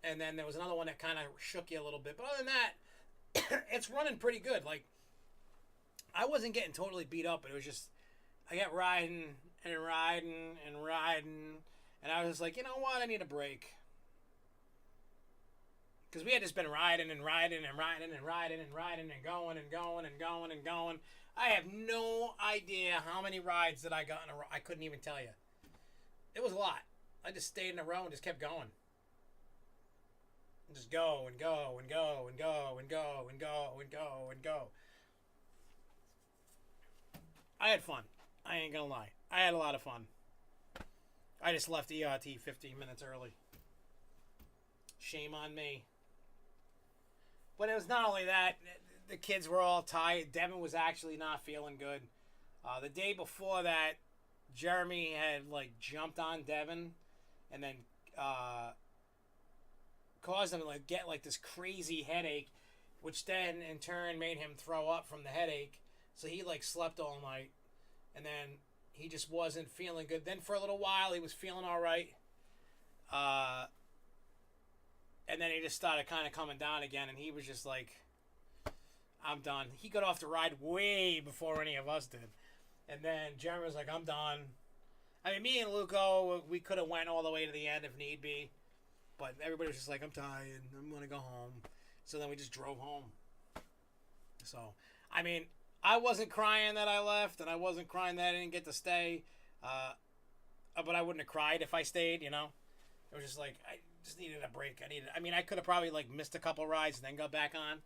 And then there was another one that kind of shook you a little bit. But other than that, it's running pretty good. Like, I wasn't getting totally beat up, but it was just, I kept riding and riding and riding. And I was just like, you know what? I need a break. Because we had just been riding and riding and riding and riding and riding and going and going and going and going. I have no idea how many rides that I got in a row. I couldn't even tell you. It was a lot. I just stayed in a row and just kept going. And just go and go and go and go and go and go and go and go. I had fun. I ain't gonna lie. I had a lot of fun. I just left ERT 15 minutes early. Shame on me. But it was not only that. The kids were all tired. Devin was actually not feeling good. The day before that, Jeremy had like jumped on Devin and then caused him to like get like this crazy headache, which then in turn made him throw up from the headache. So he like slept all night, and then he just wasn't feeling good. Then for a little while he was feeling all right, and then he just started kind of coming down again, and he was just like, I'm done. He got off the ride way before any of us did. And then Jeremy was like, I'm done. I mean, me and Luco, we could have went all the way to the end if need be. But everybody was just like, I'm tired. I'm going to go home. So then we just drove home. So, I mean, I wasn't crying that I left, and I wasn't crying that I didn't get to stay. But I wouldn't have cried if I stayed, you know. It was just like, I just needed a break. I could have probably like missed a couple rides and then got back on.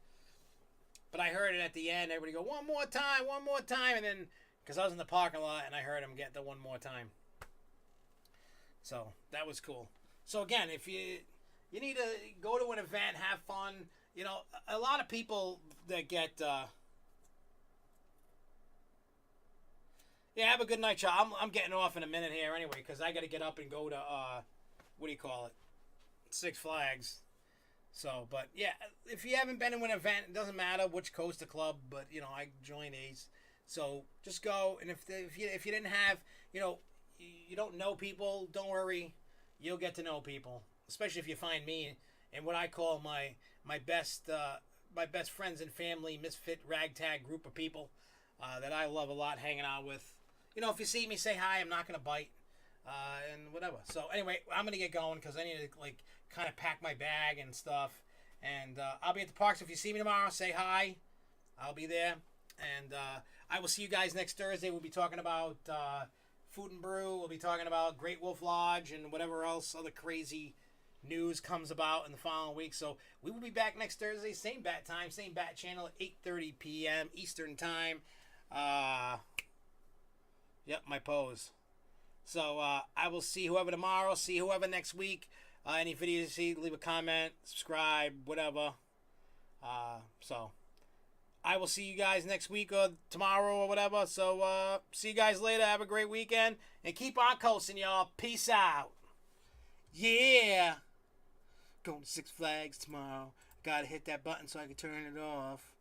But I heard it at the end. Everybody go, one more time. And then, because I was in the parking lot, and I heard him get the one more time. So, that was cool. So, again, if you need to go to an event, have fun. You know, a lot of people that get... Yeah, have a good night, y'all. I'm getting off in a minute here anyway, because I got to get up and go to, Six Flags. So, but yeah, if you haven't been to an event, it doesn't matter which coaster club, but, you know, I join these. So just go, and if you didn't have, you don't know people, don't worry, you'll get to know people. Especially if you find me and what I call my best friends and family, misfit ragtag group of people that I love a lot hanging out with. If you see me, say hi. I'm not gonna bite and whatever. So anyway, I'm gonna get going because I need to kind of pack my bag and stuff. And I'll be at the parks. If you see me tomorrow, say hi. I'll be there. And I will see you guys next Thursday. We'll be talking about Food and Brew. We'll be talking about Great Wolf Lodge and whatever else other crazy news comes about in the following week. So we will be back next Thursday. Same bat time, same bat channel at 8:30 p.m. Eastern Time. Yep, my pose. So I will see whoever tomorrow. See whoever next week. Any videos you see, leave a comment, subscribe, whatever. So I will see you guys next week or tomorrow or whatever. So see you guys later. Have a great weekend. And keep on coasting, y'all. Peace out. Yeah. Going to Six Flags tomorrow. Gotta hit that button so I can turn it off.